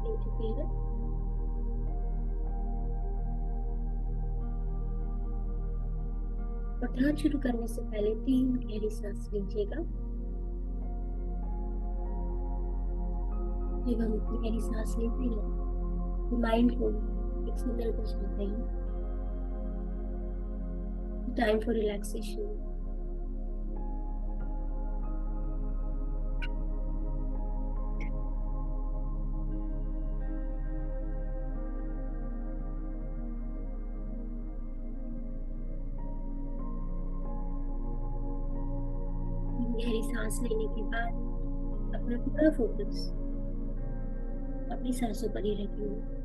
ले चुके हैं। और ध्यान शुरू करने से पहले 3 गहरी सांस लीजिएगा। जब हम इतनी गहरी सांस लेते हैं तो माइंड को एक सिग्नल पहुंचाते हैं, टाइम फॉर रिलैक्सेशन। गहरी सांस लेने के बाद अपना पूरा फोकस अपनी सांसों पर ही रखेंगे।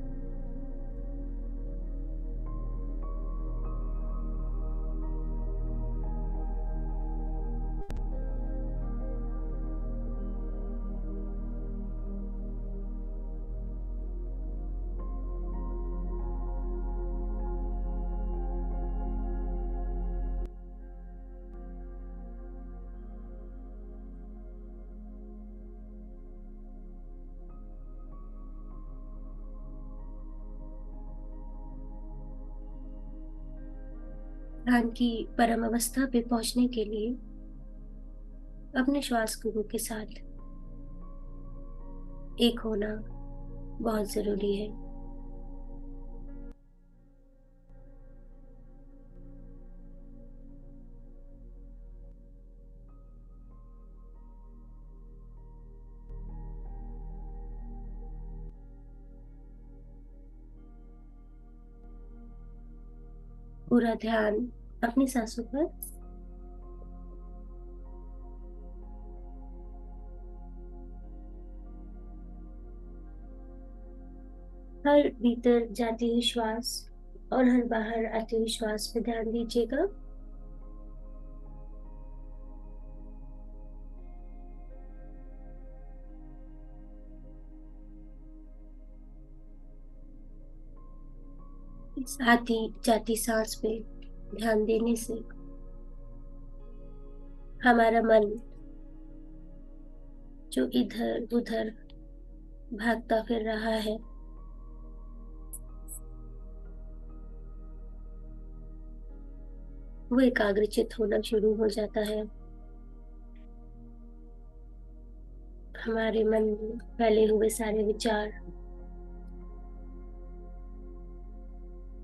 ध्यान की परम अवस्था पे पहुंचने के लिए अपने श्वास गुरु के साथ एक होना बहुत जरूरी है। पूरा ध्यान अपनी सांसों पर। हर भीतर जाती हुई श्वास और हर बाहर आती हुई श्वास पे ध्यान दीजिएगा। इस आती जाती सांस पे ध्यान देने से हमारा मन जो इधर उधर भागता फिर रहा है, वो एकाग्रचित होना शुरू हो जाता है। हमारे मन में फैले हुए सारे विचार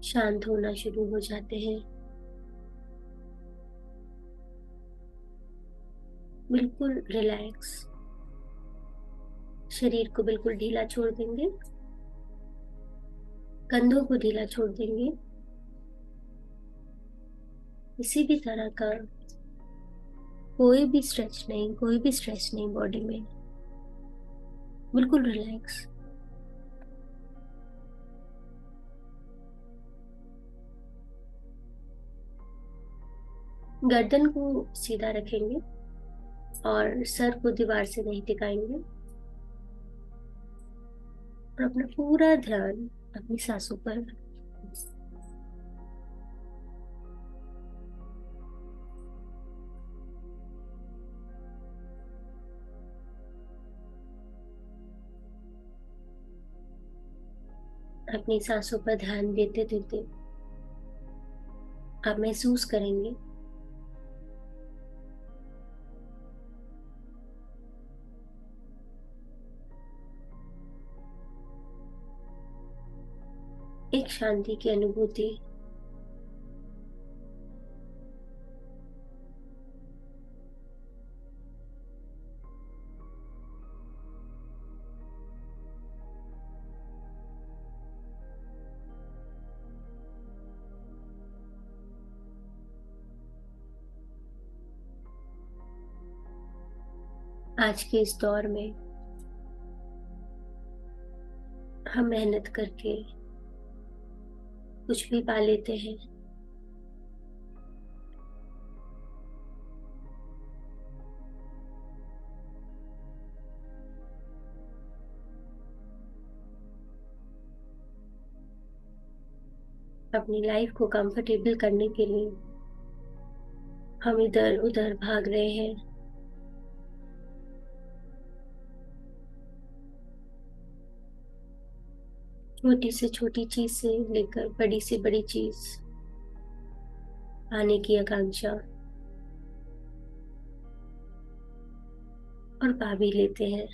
शांत होना शुरू हो जाते हैं। बिल्कुल रिलैक्स, शरीर को बिल्कुल ढीला छोड़ देंगे, कंधों को ढीला छोड़ देंगे। किसी भी तरह का कोई भी स्ट्रेच नहीं, कोई भी स्ट्रेस नहीं बॉडी में, बिल्कुल रिलैक्स। गर्दन को सीधा रखेंगे और सर को दीवार से नहीं टिकाएंगे और अपना पूरा ध्यान अपनी सांसों पर। अपनी सांसों पर ध्यान देते देते आप महसूस करेंगे एक शांति की अनुभूति। आज के इस दौर में हम मेहनत करके कुछ भी पा लेते हैं, अपनी लाइफ को कंफर्टेबल करने के लिए हम इधर उधर भाग रहे हैं। छोटी से छोटी चीज से लेकर बड़ी से बड़ी चीज पाने की आकांक्षा, और पा भी लेते हैं,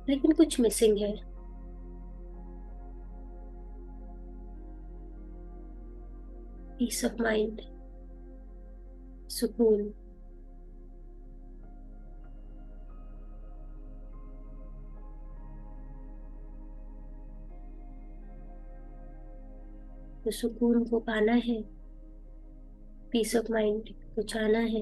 लेकिन कुछ मिसिंग है। पीस ऑफ माइंड, सुकून। तो सुकून को पाना है, पीस ऑफ माइंड को चाहना है,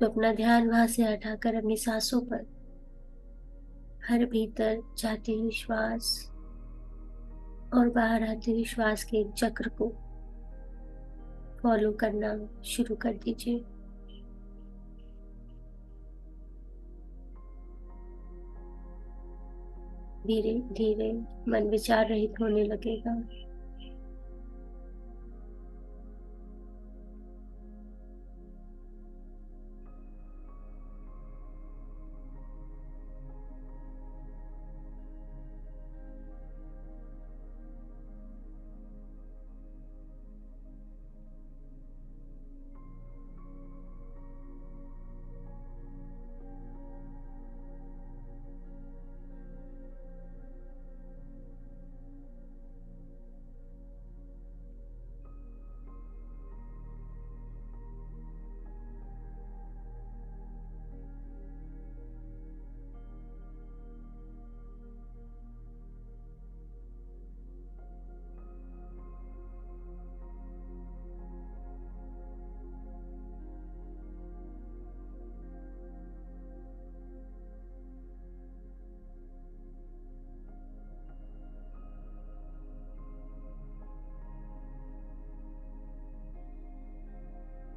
तो अपना ध्यान वहां से हटाकर अपनी सांसों पर, हर भीतर जाते हुए श्वास और बाहर आते हुए श्वास के एक चक्र को फॉलो करना शुरू कर दीजिए। धीरे धीरे मन विचार रहित होने लगेगा।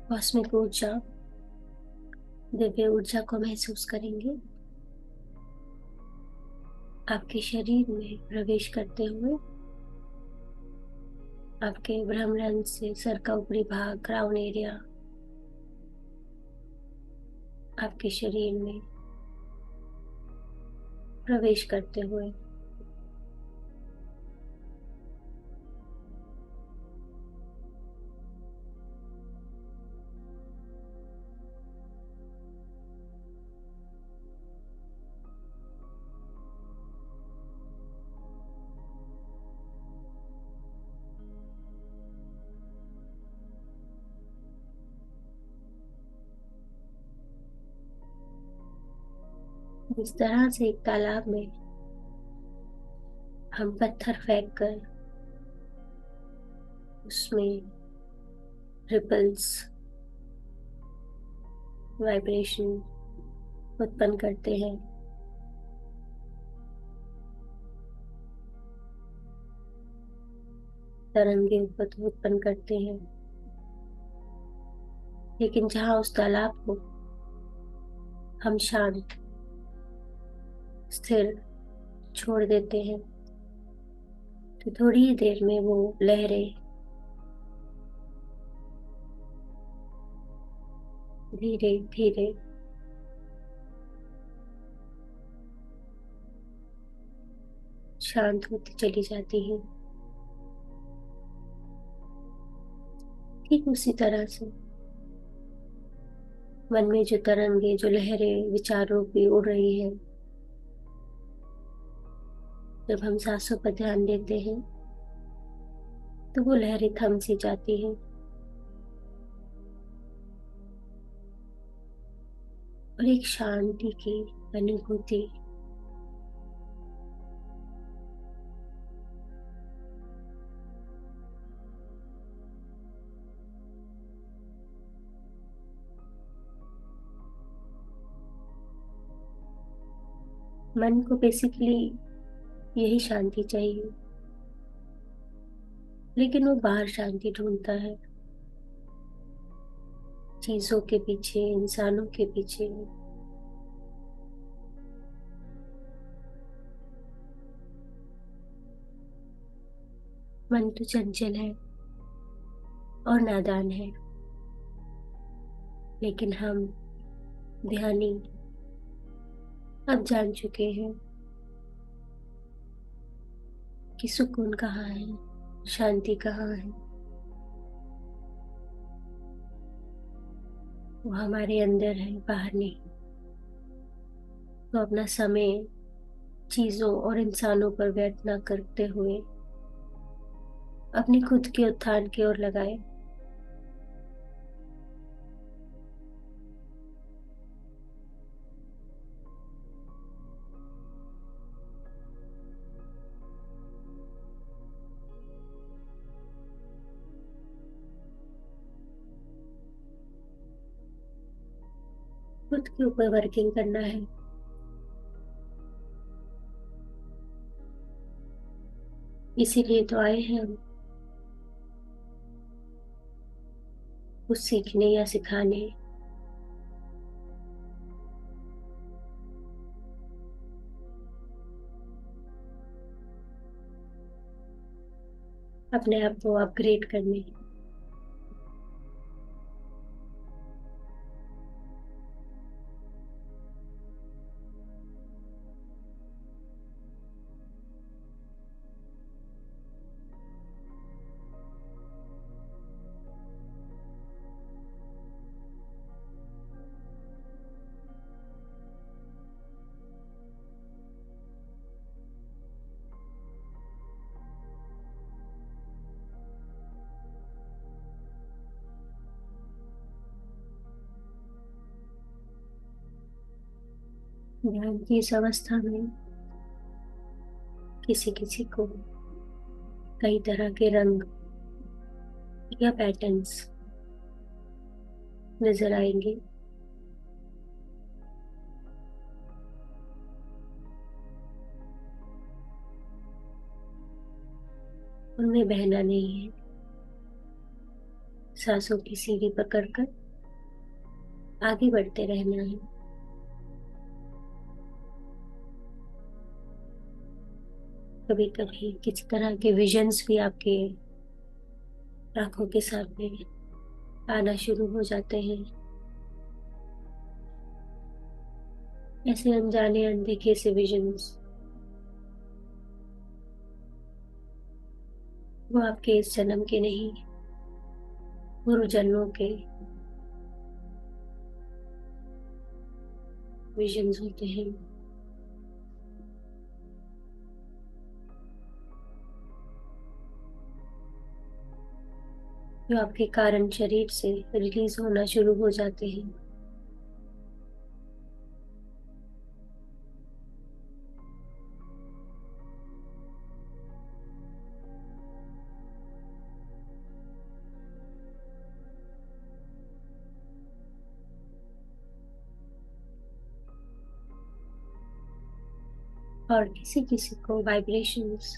कॉस्मिक ऊर्जा, दिव्य ऊर्जा को महसूस करेंगे आपके शरीर में प्रवेश करते हुए, आपके ब्रह्मरंध्र से सर का ऊपरी भाग, क्राउन एरिया, आपके शरीर में प्रवेश करते हुए इस तरह से एक तालाब में हम पत्थर फेंक कर उसमें रिपल्स, वाइब्रेशन उत्पन्न करते हैं। तरंगे उत्पन्न करते हैं। लेकिन जहां उस तालाब को हम शांत, स्थिर छोड़ देते हैं, तो थोड़ी ही देर में वो लहरें धीरे धीरे शांत होती चली जाती है। ठीक उसी तरह से मन में जो तरंगे, जो लहरें विचारों की उड़ रही है, जब हम सांसों पर ध्यान देते हैं तो वो लहरें थम सी जाती है और एक शांति की अनुभूति मन को बेसिकली यही शांति चाहिए, लेकिन वो बाहर शांति ढूंढता है, चीजों के पीछे, इंसानों के पीछे। मन तो चंचल है और नादान है, लेकिन हम ध्यानी अब जान चुके हैं कि सुकून कहाँ है, शांति कहाँ है। वो हमारे अंदर है, बाहर नहीं। तो अपना समय चीजों और इंसानों पर व्यर्थ न करते हुए अपने खुद के उत्थान की ओर लगाए। खुद के ऊपर वर्किंग करना है। इसीलिए तो आए हैं हम, कुछ सीखने या सिखाने। अपने आप को अपग्रेड करने। ध्यान की इस अवस्था में किसी किसी को कई तरह के रंग या पैटर्न्स नजर आएंगे। उनमें बहना नहीं है। सांसों की सीढ़ी पकड़कर आगे बढ़ते रहना है। कभी कभी किसी तरह के विजन्स भी आपके आंखों के सामने आना शुरू हो जाते हैं। ऐसे अनजाने अनदेखे से विजन्स, वो आपके इस जन्म के नहीं, पूर्व जन्मों के विजन्स होते हैं, जो आपके कारण शरीर से रिलीज होना शुरू हो जाते हैं। और किसी किसी को वाइब्रेशंस,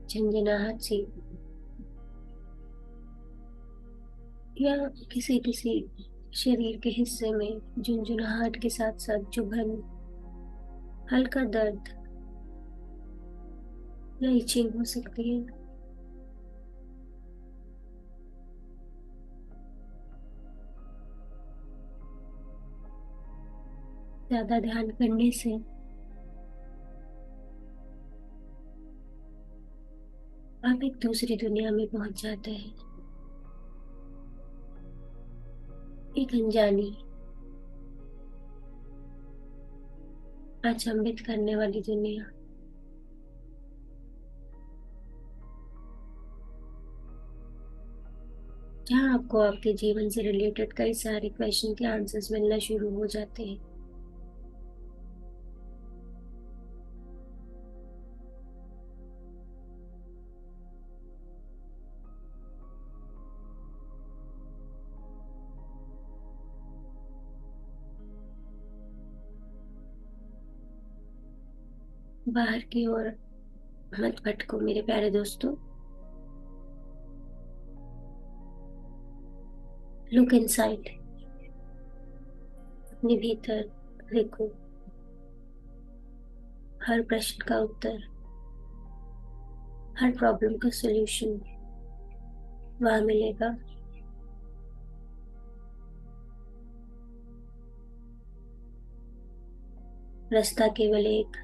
झंझनाहट सी, या किसी किसी शरीर के हिस्से में झुंझुनाहट के साथ साथ चुभन, हल्का दर्द या इचिंग हो सकती है। ज्यादा ध्यान करने से आप एक दूसरी दुनिया में पहुंच जाते हैं। एक अनजानी, अचंभित करने वाली दुनिया, जहाँ आपको आपके जीवन से रिलेटेड कई सारे क्वेश्चन के आंसर्स मिलना शुरू हो जाते हैं। बाहर की ओर मत भटको मेरे प्यारे दोस्तों। लुक इनसाइड, अपने भीतर देखो। हर प्रश्न का उत्तर, हर प्रॉब्लम का सॉल्यूशन वहां मिलेगा। रास्ता केवल एक,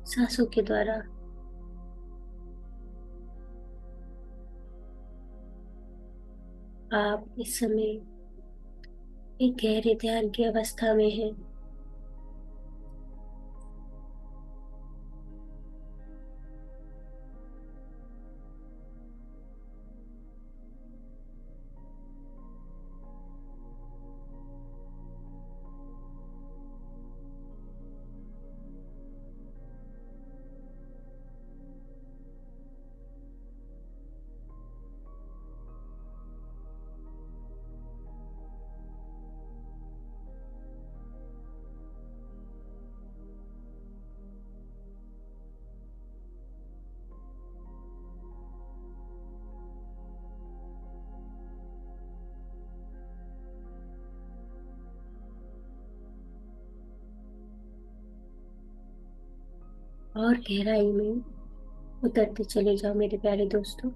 सांसों के द्वारा। आप इस समय एक गहरे ध्यान की अवस्था में हैं। और गहराई में उतरते चले जाओ मेरे प्यारे दोस्तों।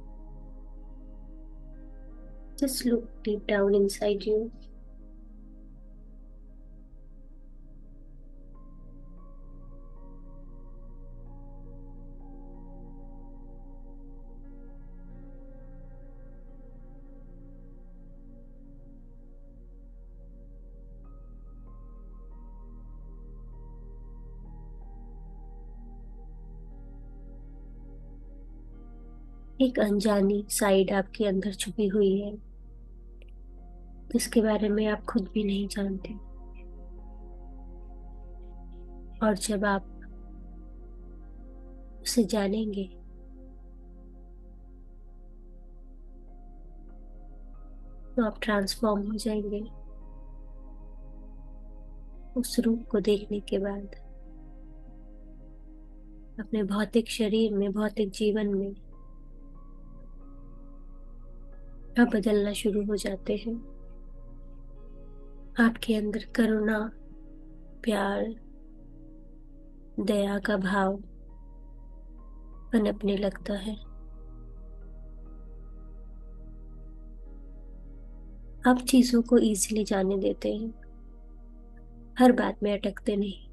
Just look deep down inside you. एक अनजानी साइड आपके अंदर छुपी हुई है, जिसके बारे में आप खुद भी नहीं जानते। और जब आप उसे जानेंगे तो आप ट्रांसफॉर्म हो जाएंगे। उस रूप को देखने के बाद अपने भौतिक शरीर में, भौतिक जीवन में आप बदलना शुरू हो जाते हैं। आपके अंदर करुणा, प्यार, दया का भाव पनपने लगता है। आप चीजों को इजीली जाने देते हैं, हर बात में अटकते नहीं।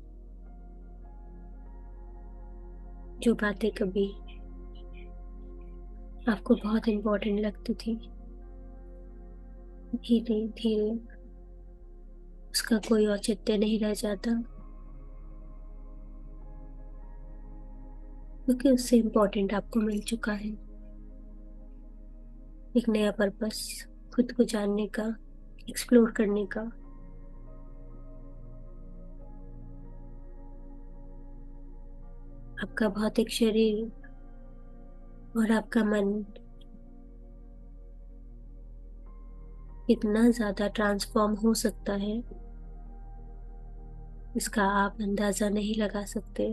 जो बातें कभी आपको बहुत इंपॉर्टेंट लगती थी, धीरे धीरे उसका कोई औचित्य नहीं रह जाता, क्योंकि उससे इम्पोर्टेंट आपको मिल चुका है। एक नया पर्पस, खुद को जानने का, एक्सप्लोर करने का। आपका भौतिक शरीर और आपका मन कितना ज्यादा ट्रांसफॉर्म हो सकता है, इसका आप अंदाजा नहीं लगा सकते।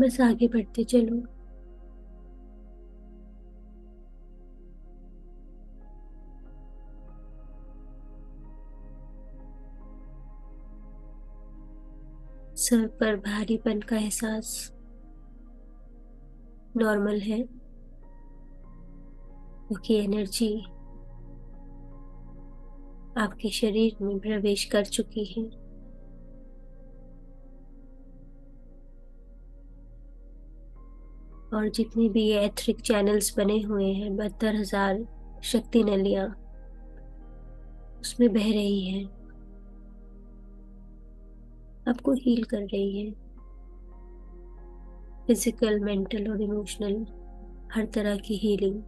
बस आगे बढ़ते चलो। सर पर भारीपन का एहसास नॉर्मल है, क्योंकि एनर्जी आपके शरीर में प्रवेश कर चुकी है। और जितनी भी ये एथरिक चैनल्स बने हुए हैं, 72,000 शक्ति नलियां उसमें बह रही हैं, आपको हील कर रही है। फिजिकल, मेंटल और इमोशनल, हर तरह की हीलिंग।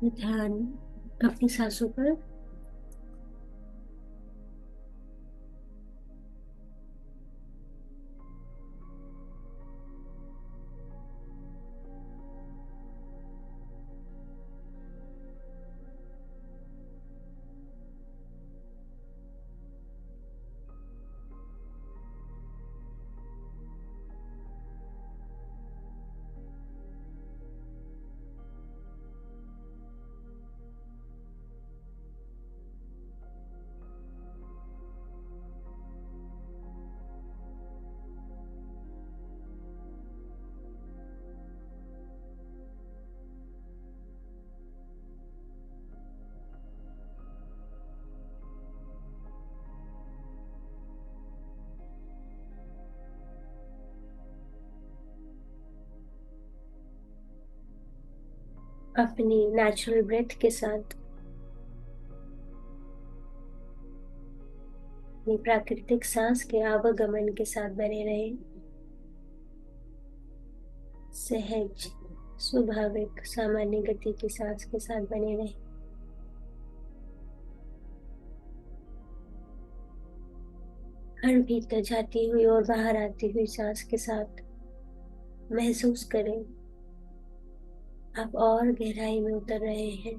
ध्यान अपनी सांसों पर। अपनी नेचुरल ब्रेथ के साथ, अपनी प्राकृतिक सांस के आवागमन के साथ बने रहे। सहज, स्वाभाविक, सामान्य गति की सांस के साथ बने रहे। हर भीतर जाती हुई और बाहर आती हुई सांस के साथ महसूस करें, आप और गहराई में उतर रहे हैं।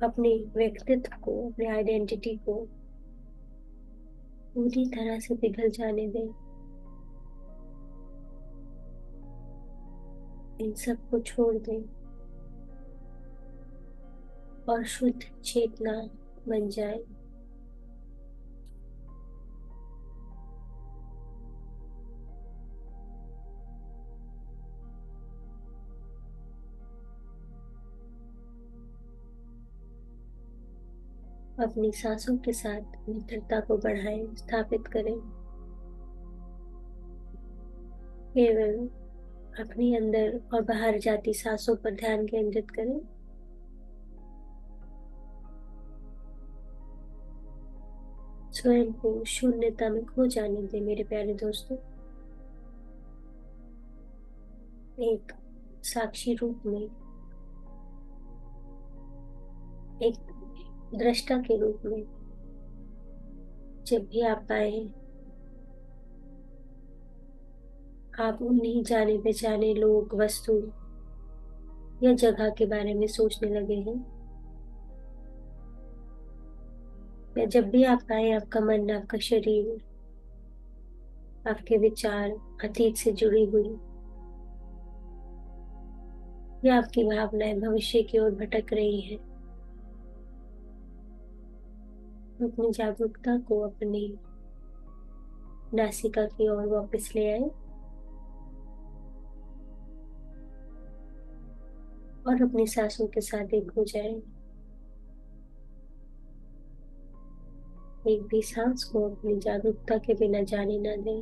अपने व्यक्तित्व को, अपने आइडेंटिटी को पूरी तरह से पिघल जाने दें। इन सब को छोड़ दें और शुद्ध चेतना बन जाए। अपनी सांसों के साथ मित्रता को बढ़ाएं, स्थापित करें। केवल अपनी अंदर और बाहर जाती सांसों पर ध्यान केंद्रित करें। स्वयं को शून्यता में खो जाने दें मेरे प्यारे दोस्तों। एक साक्षी रूप में, एक दृष्टा के रूप में जब भी आप पाए, आप उन्हीं जाने पहचाने लोग, वस्तु या जगह के बारे में सोचने लगे हैं, या जब भी आप पाए आपका मन, आपका शरीर, आपके विचार अतीत से जुड़ी हुई, या आपकी भावनाएं भविष्य की ओर भटक रही है, अपनी जागरूकता को अपनी नासिका की ओर वापस ले आए और अपनी सांसों के साथ एक हो जाए। एक भी सांस को अपनी जागरूकता के बिना जाने ना दें।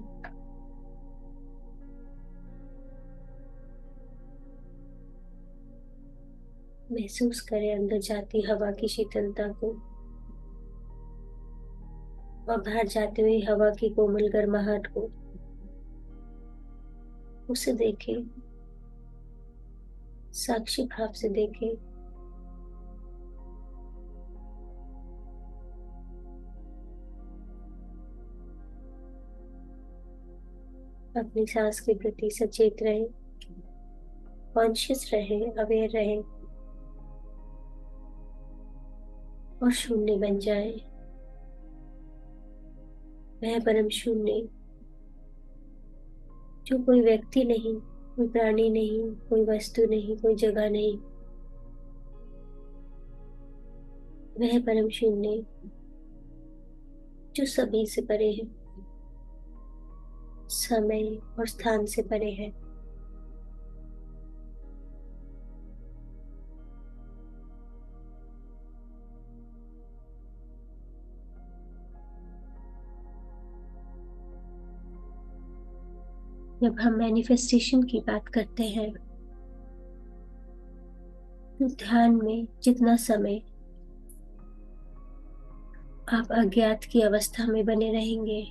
महसूस करें अंदर जाती हवा की शीतलता को और बाहर जाते हुए हवा की कोमल गर्माहट को। उसे देखें, साक्षी भाव से देखें। अपनी सांस के प्रति सचेत रहें, कॉन्शियस रहें, अवेयर रहें और शून्य बन जाए। वह परम शून्य जो कोई व्यक्ति नहीं, कोई प्राणी नहीं, कोई वस्तु नहीं, कोई जगह नहीं, वह परम शून्य जो सभी से परे है, समय और स्थान से परे है। जब हम मैनिफेस्टेशन की बात करते हैं तो ध्यान में जितना समय आप अज्ञात की अवस्था में बने रहेंगे,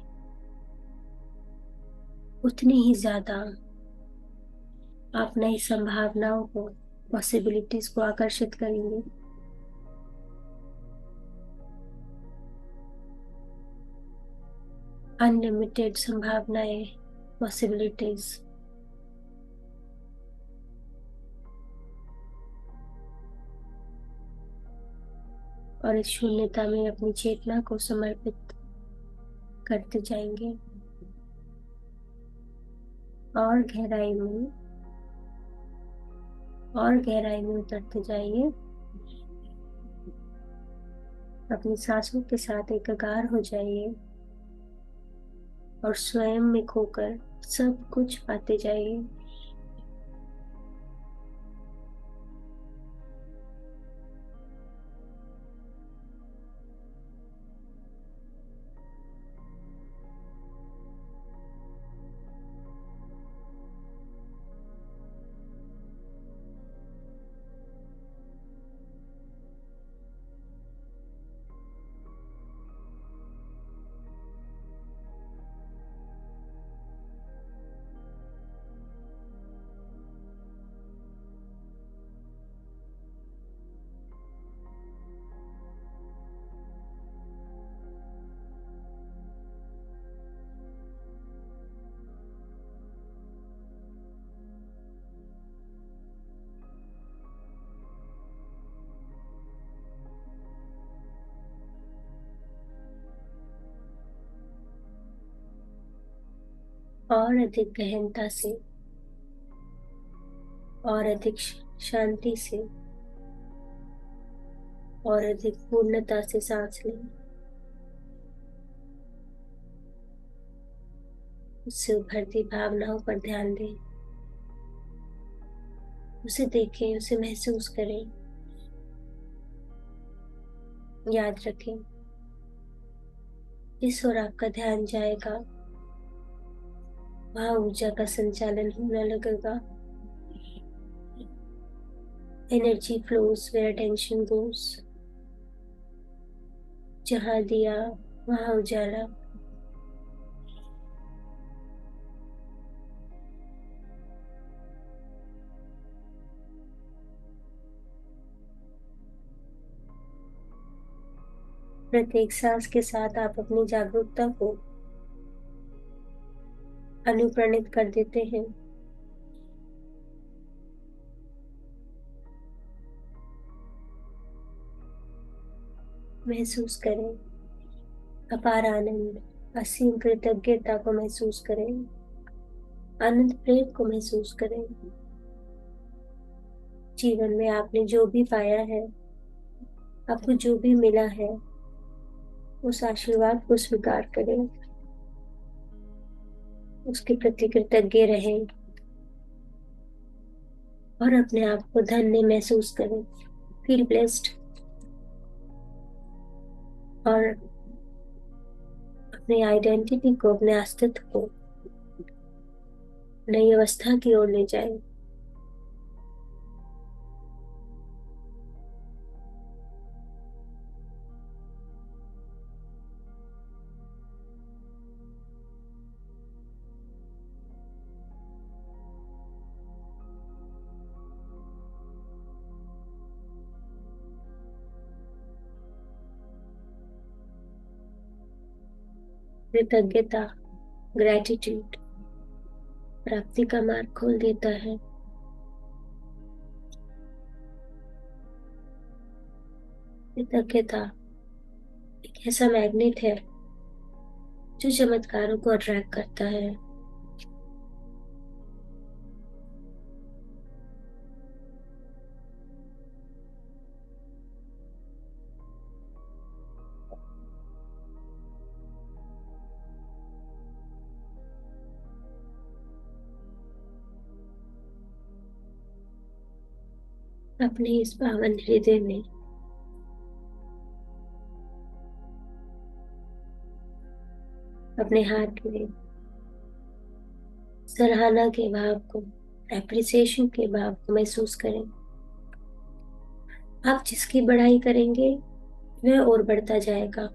उतनी ही ज्यादा आप नई संभावनाओं को, पॉसिबिलिटीज को आकर्षित करेंगे। अनलिमिटेड संभावनाएं, पॉसिबिलिटीज। और इस शून्यता में अपनी चेतना को समर्पित करते जाएंगे और गहराई में और गहराई में उतरते जाइए। अपनी सांसों के साथ एकाकार हो जाइए और स्वयं में खोकर सब कुछ पाते जाइए। और अधिक गहनता से और अधिक शांति से और अधिक पूर्णता से सांस लें। उससे उभरती भावनाओं पर ध्यान दें, उसे देखें, उसे महसूस करें। याद रखें, जिस ओर आपका ध्यान जाएगा वहां ऊर्जा का संचालन होने लगेगा। एनर्जी फ्लोस वेयर अटेंशन गोस। जहां दिया वहां उजाला। प्रत्येक सांस के साथ आप अपनी जागरूकता को अनुप्राणित कर देते हैं। महसूस करें अपार आनंद, असीम कृतज्ञता को महसूस करें। आनंद प्रेम को महसूस करें। जीवन में आपने जो भी पाया है, आपको जो भी मिला है, उस आशीर्वाद को स्वीकार करें, उसके प्रति कृतज्ञ रहें और अपने आप को धन्य महसूस करें। फील ब्लेस्ड और अपनी आइडेंटिटी को, अपने अस्तित्व को नई अवस्था की ओर ले जाएं। कृतज्ञता, ग्रेटिट्यूड प्राप्ति का मार्ग खोल देता है। कृतज्ञता एक ऐसा मैग्नेट है जो चमत्कारों को अट्रैक्ट करता है। अपने इस पावन हृदय में अपने हाथ में सराहना के भाव को, एप्रिसिएशन के भाव को महसूस करें। आप जिसकी बढ़ाई करेंगे वह और बढ़ता जाएगा।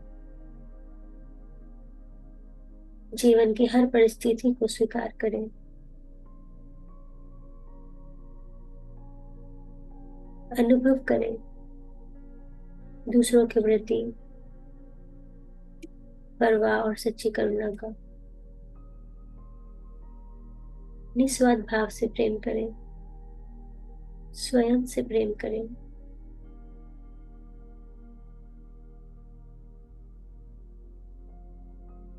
जीवन की हर परिस्थिति को स्वीकार करें। अनुभव करें दूसरों के प्रति परवाह और सच्ची करुणा का। निस्वार्थ भाव से प्रेम करें, स्वयं से प्रेम करें।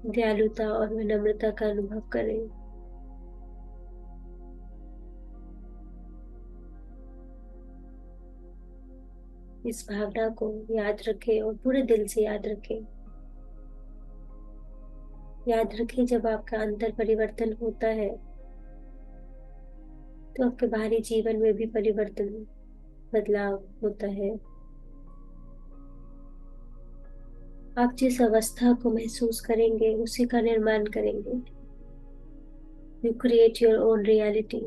दयालुता और विनम्रता का अनुभव करें। इस भावना को याद रखें और पूरे दिल से याद रखें। याद रखें, जब आपका अंतर परिवर्तन होता है तो आपके बाहरी जीवन में भी परिवर्तन, बदलाव होता है। आप जिस अवस्था को महसूस करेंगे उसी का निर्माण करेंगे। You create your own reality.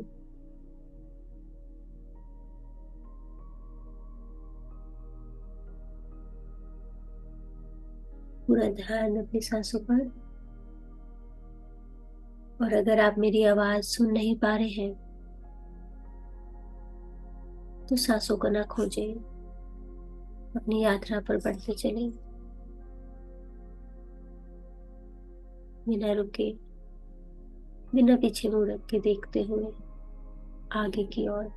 पूरा ध्यान अपनी सांसों पर। और अगर आप मेरी आवाज सुन नहीं पा रहे हैं तो सांसों को ना खोजें, अपनी यात्रा पर बढ़ते चलें बिना रुके, बिना पीछे मुड़ के देखते हुए आगे की ओर।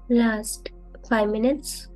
Last 5 minutes.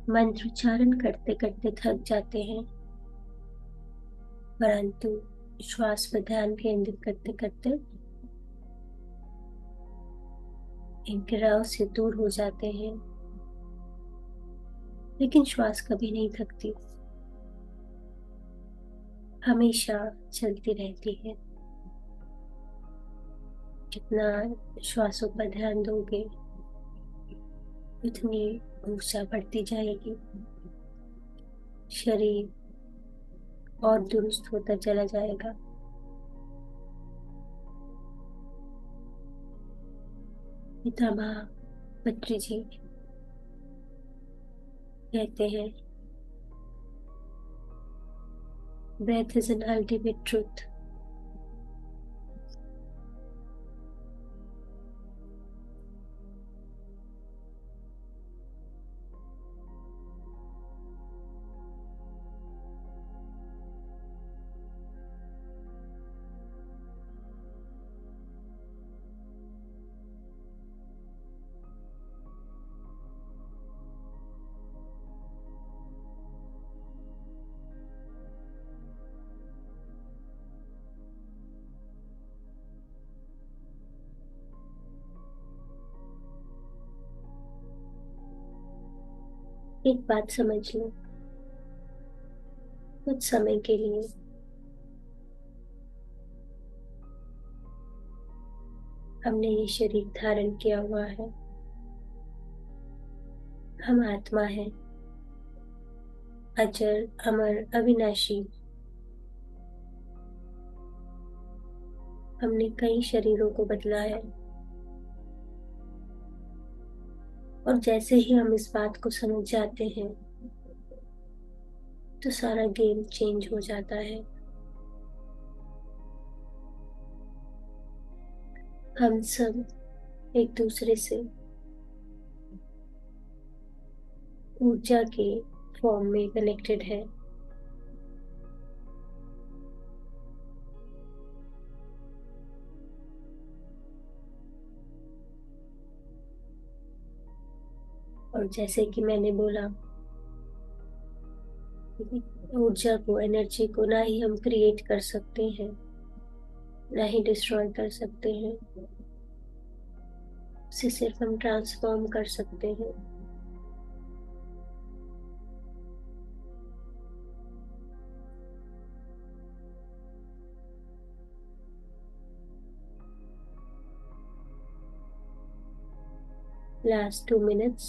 मंत्रोच्चारण करते करते थक जाते हैं, परंतु श्वास पर ध्यान केंद्रित करते करते इन क्रियाओं से दूर हो जाते हैं। लेकिन श्वास कभी नहीं थकती, हमेशा चलती रहती है। जितना श्वासों पर ध्यान दोगे उतनी ऊर्जा बढ़ती जाएगी, शरीर और दुरुस्त होता चला जाएगा। पितामह पत्री जी कहते हैं, breath is an ultimate truth. एक बात समझ लो, कुछ समय के लिए हमने ये शरीर धारण किया हुआ है। हम आत्मा है, अजर अमर अविनाशी। हमने कई शरीरों को बदला है, और जैसे ही हम इस बात को समझ जाते हैं तो सारा गेम चेंज हो जाता है। हम सब एक दूसरे से ऊर्जा के फॉर्म में कनेक्टेड है। और जैसे कि मैंने बोला, ऊर्जा को, एनर्जी को ना ही हम क्रिएट कर सकते हैं, ना ही डिस्ट्रॉय कर सकते हैं, उसे सिर्फ हम ट्रांसफॉर्म कर सकते हैं। Last 2 minutes.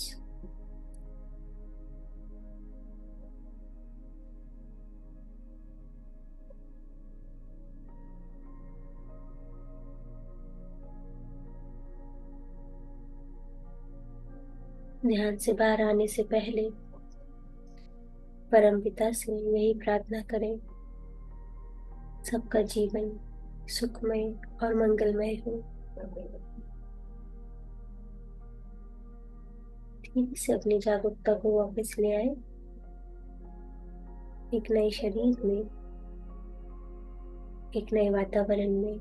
ध्यान से बाहर आने से पहले परमपिता से यही प्रार्थना करें, सबका जीवन सुखमय और मंगलमय हो। ठीक से अपनी जागरूकता को वापस ले आए, एक नए शरीर में, एक नए वातावरण में।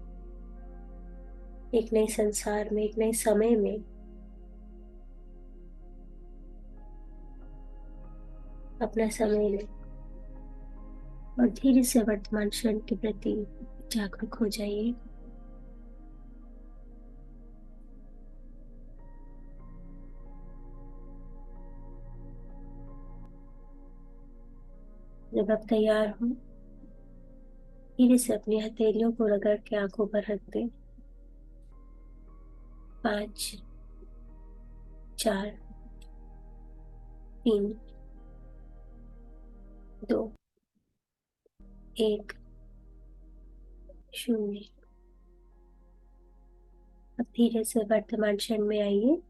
एक नए संसार में, एक नए समय में अपना समय लें और धीरे से वर्तमान क्षण के प्रति जागरूक हो जाइए। जब आप तैयार हो, धीरे से अपनी हथेलियों को रगड़ के आंखों पर रख दें। 5, 4, 3, 2, 1, 0। अब धीरे से वर्तमान क्षण में आइए।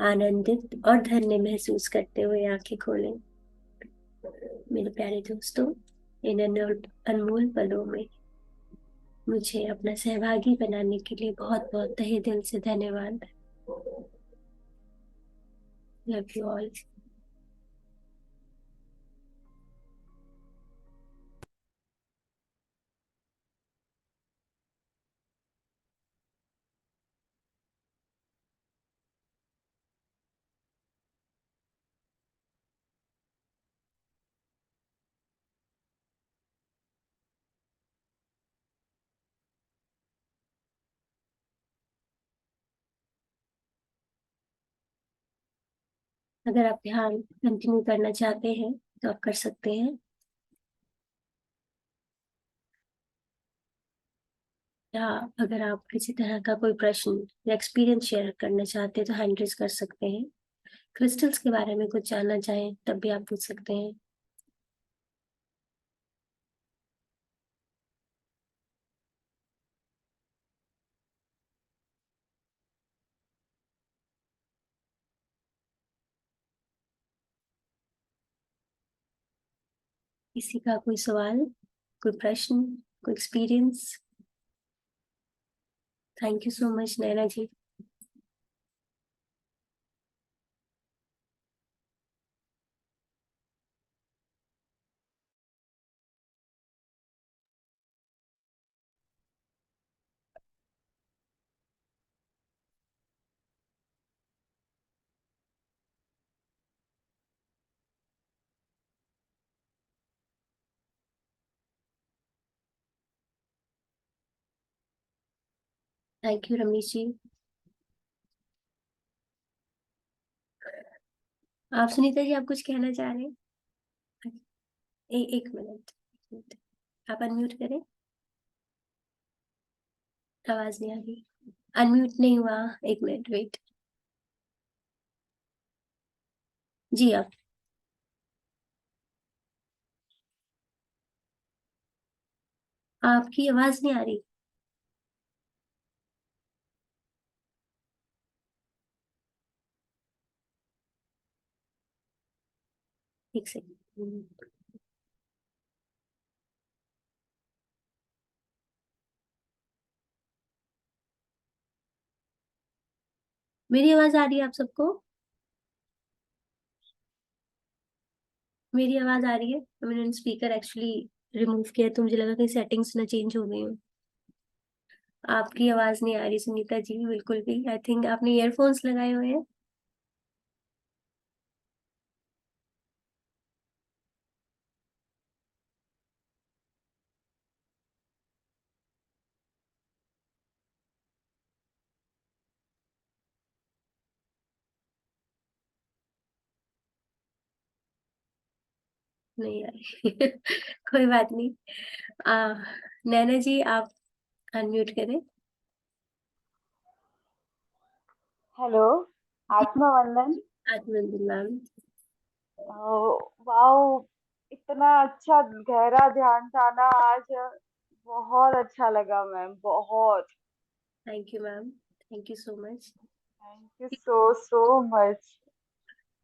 आनंदित और धन्य महसूस करते हुए आंखें खोलें। मेरे प्यारे दोस्तों, इन अनमोल पलों में मुझे अपना सहभागी बनाने के लिए बहुत बहुत तहे दिल से धन्यवाद। Love you all. अगर आप ध्यान कंटिन्यू करना चाहते हैं तो आप कर सकते हैं, या अगर आप किसी तरह का कोई प्रश्न या एक्सपीरियंस शेयर करना चाहते हैं तो हैंड रेज कर सकते हैं। क्रिस्टल्स के बारे में कुछ जानना चाहें तब भी आप पूछ सकते हैं। किसी का कोई सवाल, कोई प्रश्न, कोई experience? Thank you so much Naina ji. Thank you Ramesh ji. आप सुनीता जी, आप कुछ कहना चाह रहे हैं? एक मिनट, आप अनम्यूट करें। आवाज नहीं आ रही, अनम्यूट नहीं हुआ। एक मिनट वेट। जी आप। आपकी आवाज नहीं आ रही। एक सेकंड। मेरी आवाज आ रही है आप सबको? मेरी आवाज आ रही है? तो मैंने स्पीकर एक्चुअली रिमूव किया तो मुझे लगा कहीं सेटिंग्स ना चेंज हो गई हो। आपकी आवाज नहीं आ रही सुनीता जी बिल्कुल भी। आई थिंक आपने ईयरफोन्स लगाए हुए हैं। नहीं आ रही कोई बात नहीं। आ, नैना जी आप अनम्यूट करें। हेलो। जी, आत्मा वंदन। आत्मनंदन मैम। वाओ, इतना अच्छा गहरा ध्यान था ना आज। बहुत अच्छा लगा मैम, बहुत। Thank you ma'am, thank you so much. Thank you so so much.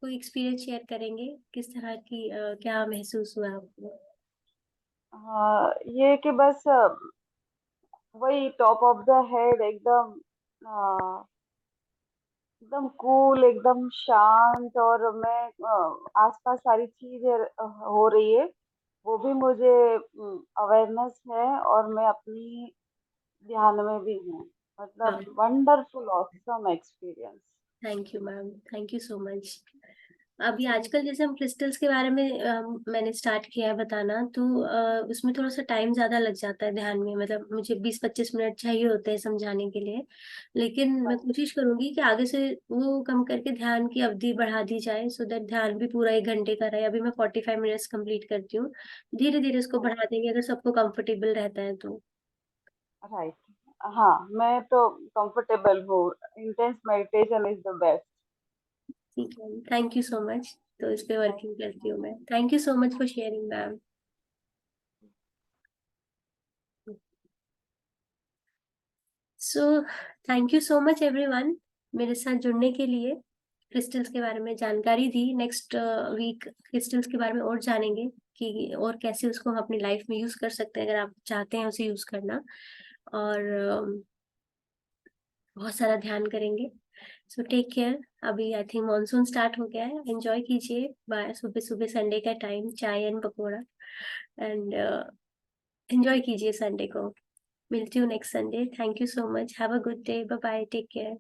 कोई एक्सपीरियंस शेयर करेंगे? किस तरह की क्या महसूस हुआ आपको? हाँ, ये कि बस वही टॉप ऑफ द हेड एकदम, एकदम कूल, एकदम शांत। और मैं आसपास सारी चीजें हो रही है, वो भी मुझे अवेयरनेस है, और मैं अपनी ध्यान में भी हूँ। मतलब wonderful awesome experience. Thank you ma'am, thank you so much. अभी आजकल जैसे हम क्रिस्टल्स के बारे में मैंने स्टार्ट किया है बताना, तो उसमें थोड़ा सा टाइम ज्यादा लग जाता है ध्यान में, मतलब मुझे 20-25 मिनट चाहिए होते हैं समझाने के लिए। लेकिन मैं कोशिश करूंगी कि आगे से वो कम करके ध्यान की अवधि बढ़ा दी जाए, सो दैट ध्यान भी पूरा 1 घंटे का रहे। अभी मैं 45 मिनट्स कंप्लीट करती हूँ, धीरे धीरे इसको बढ़ा देंगे अगर सबको कंफर्टेबल रहता है तो। राइट। हाँ, मैं तो कंफर्टेबल हूँ। Intense meditation is the best. ठीक है, थैंक यू सो मच। तो इस पे थैंक वर्किंग करती हूँ मैं। Thank you so much for sharing ma'am. So thank you so much everyone, मेरे साथ जुड़ने के लिए, क्रिस्टल्स के बारे में जानकारी दी। नेक्स्ट वीक क्रिस्टल्स के बारे में और जानेंगे कि और कैसे उसको हम अपनी लाइफ में यूज कर सकते हैं, अगर आप चाहते हैं उसे यूज करना। और बहुत सारा ध्यान करेंगे। So take care. अभी आई थिंक मानसून स्टार्ट हो गया है, एंजॉय कीजिए। बाय, सुबह सुबह संडे का टाइम, चाय एंड पकौड़ा, एंड एंजॉय कीजिए संडे को। मिलती हूँ next Sunday. Thank you so much, have a good day, bye bye, take care.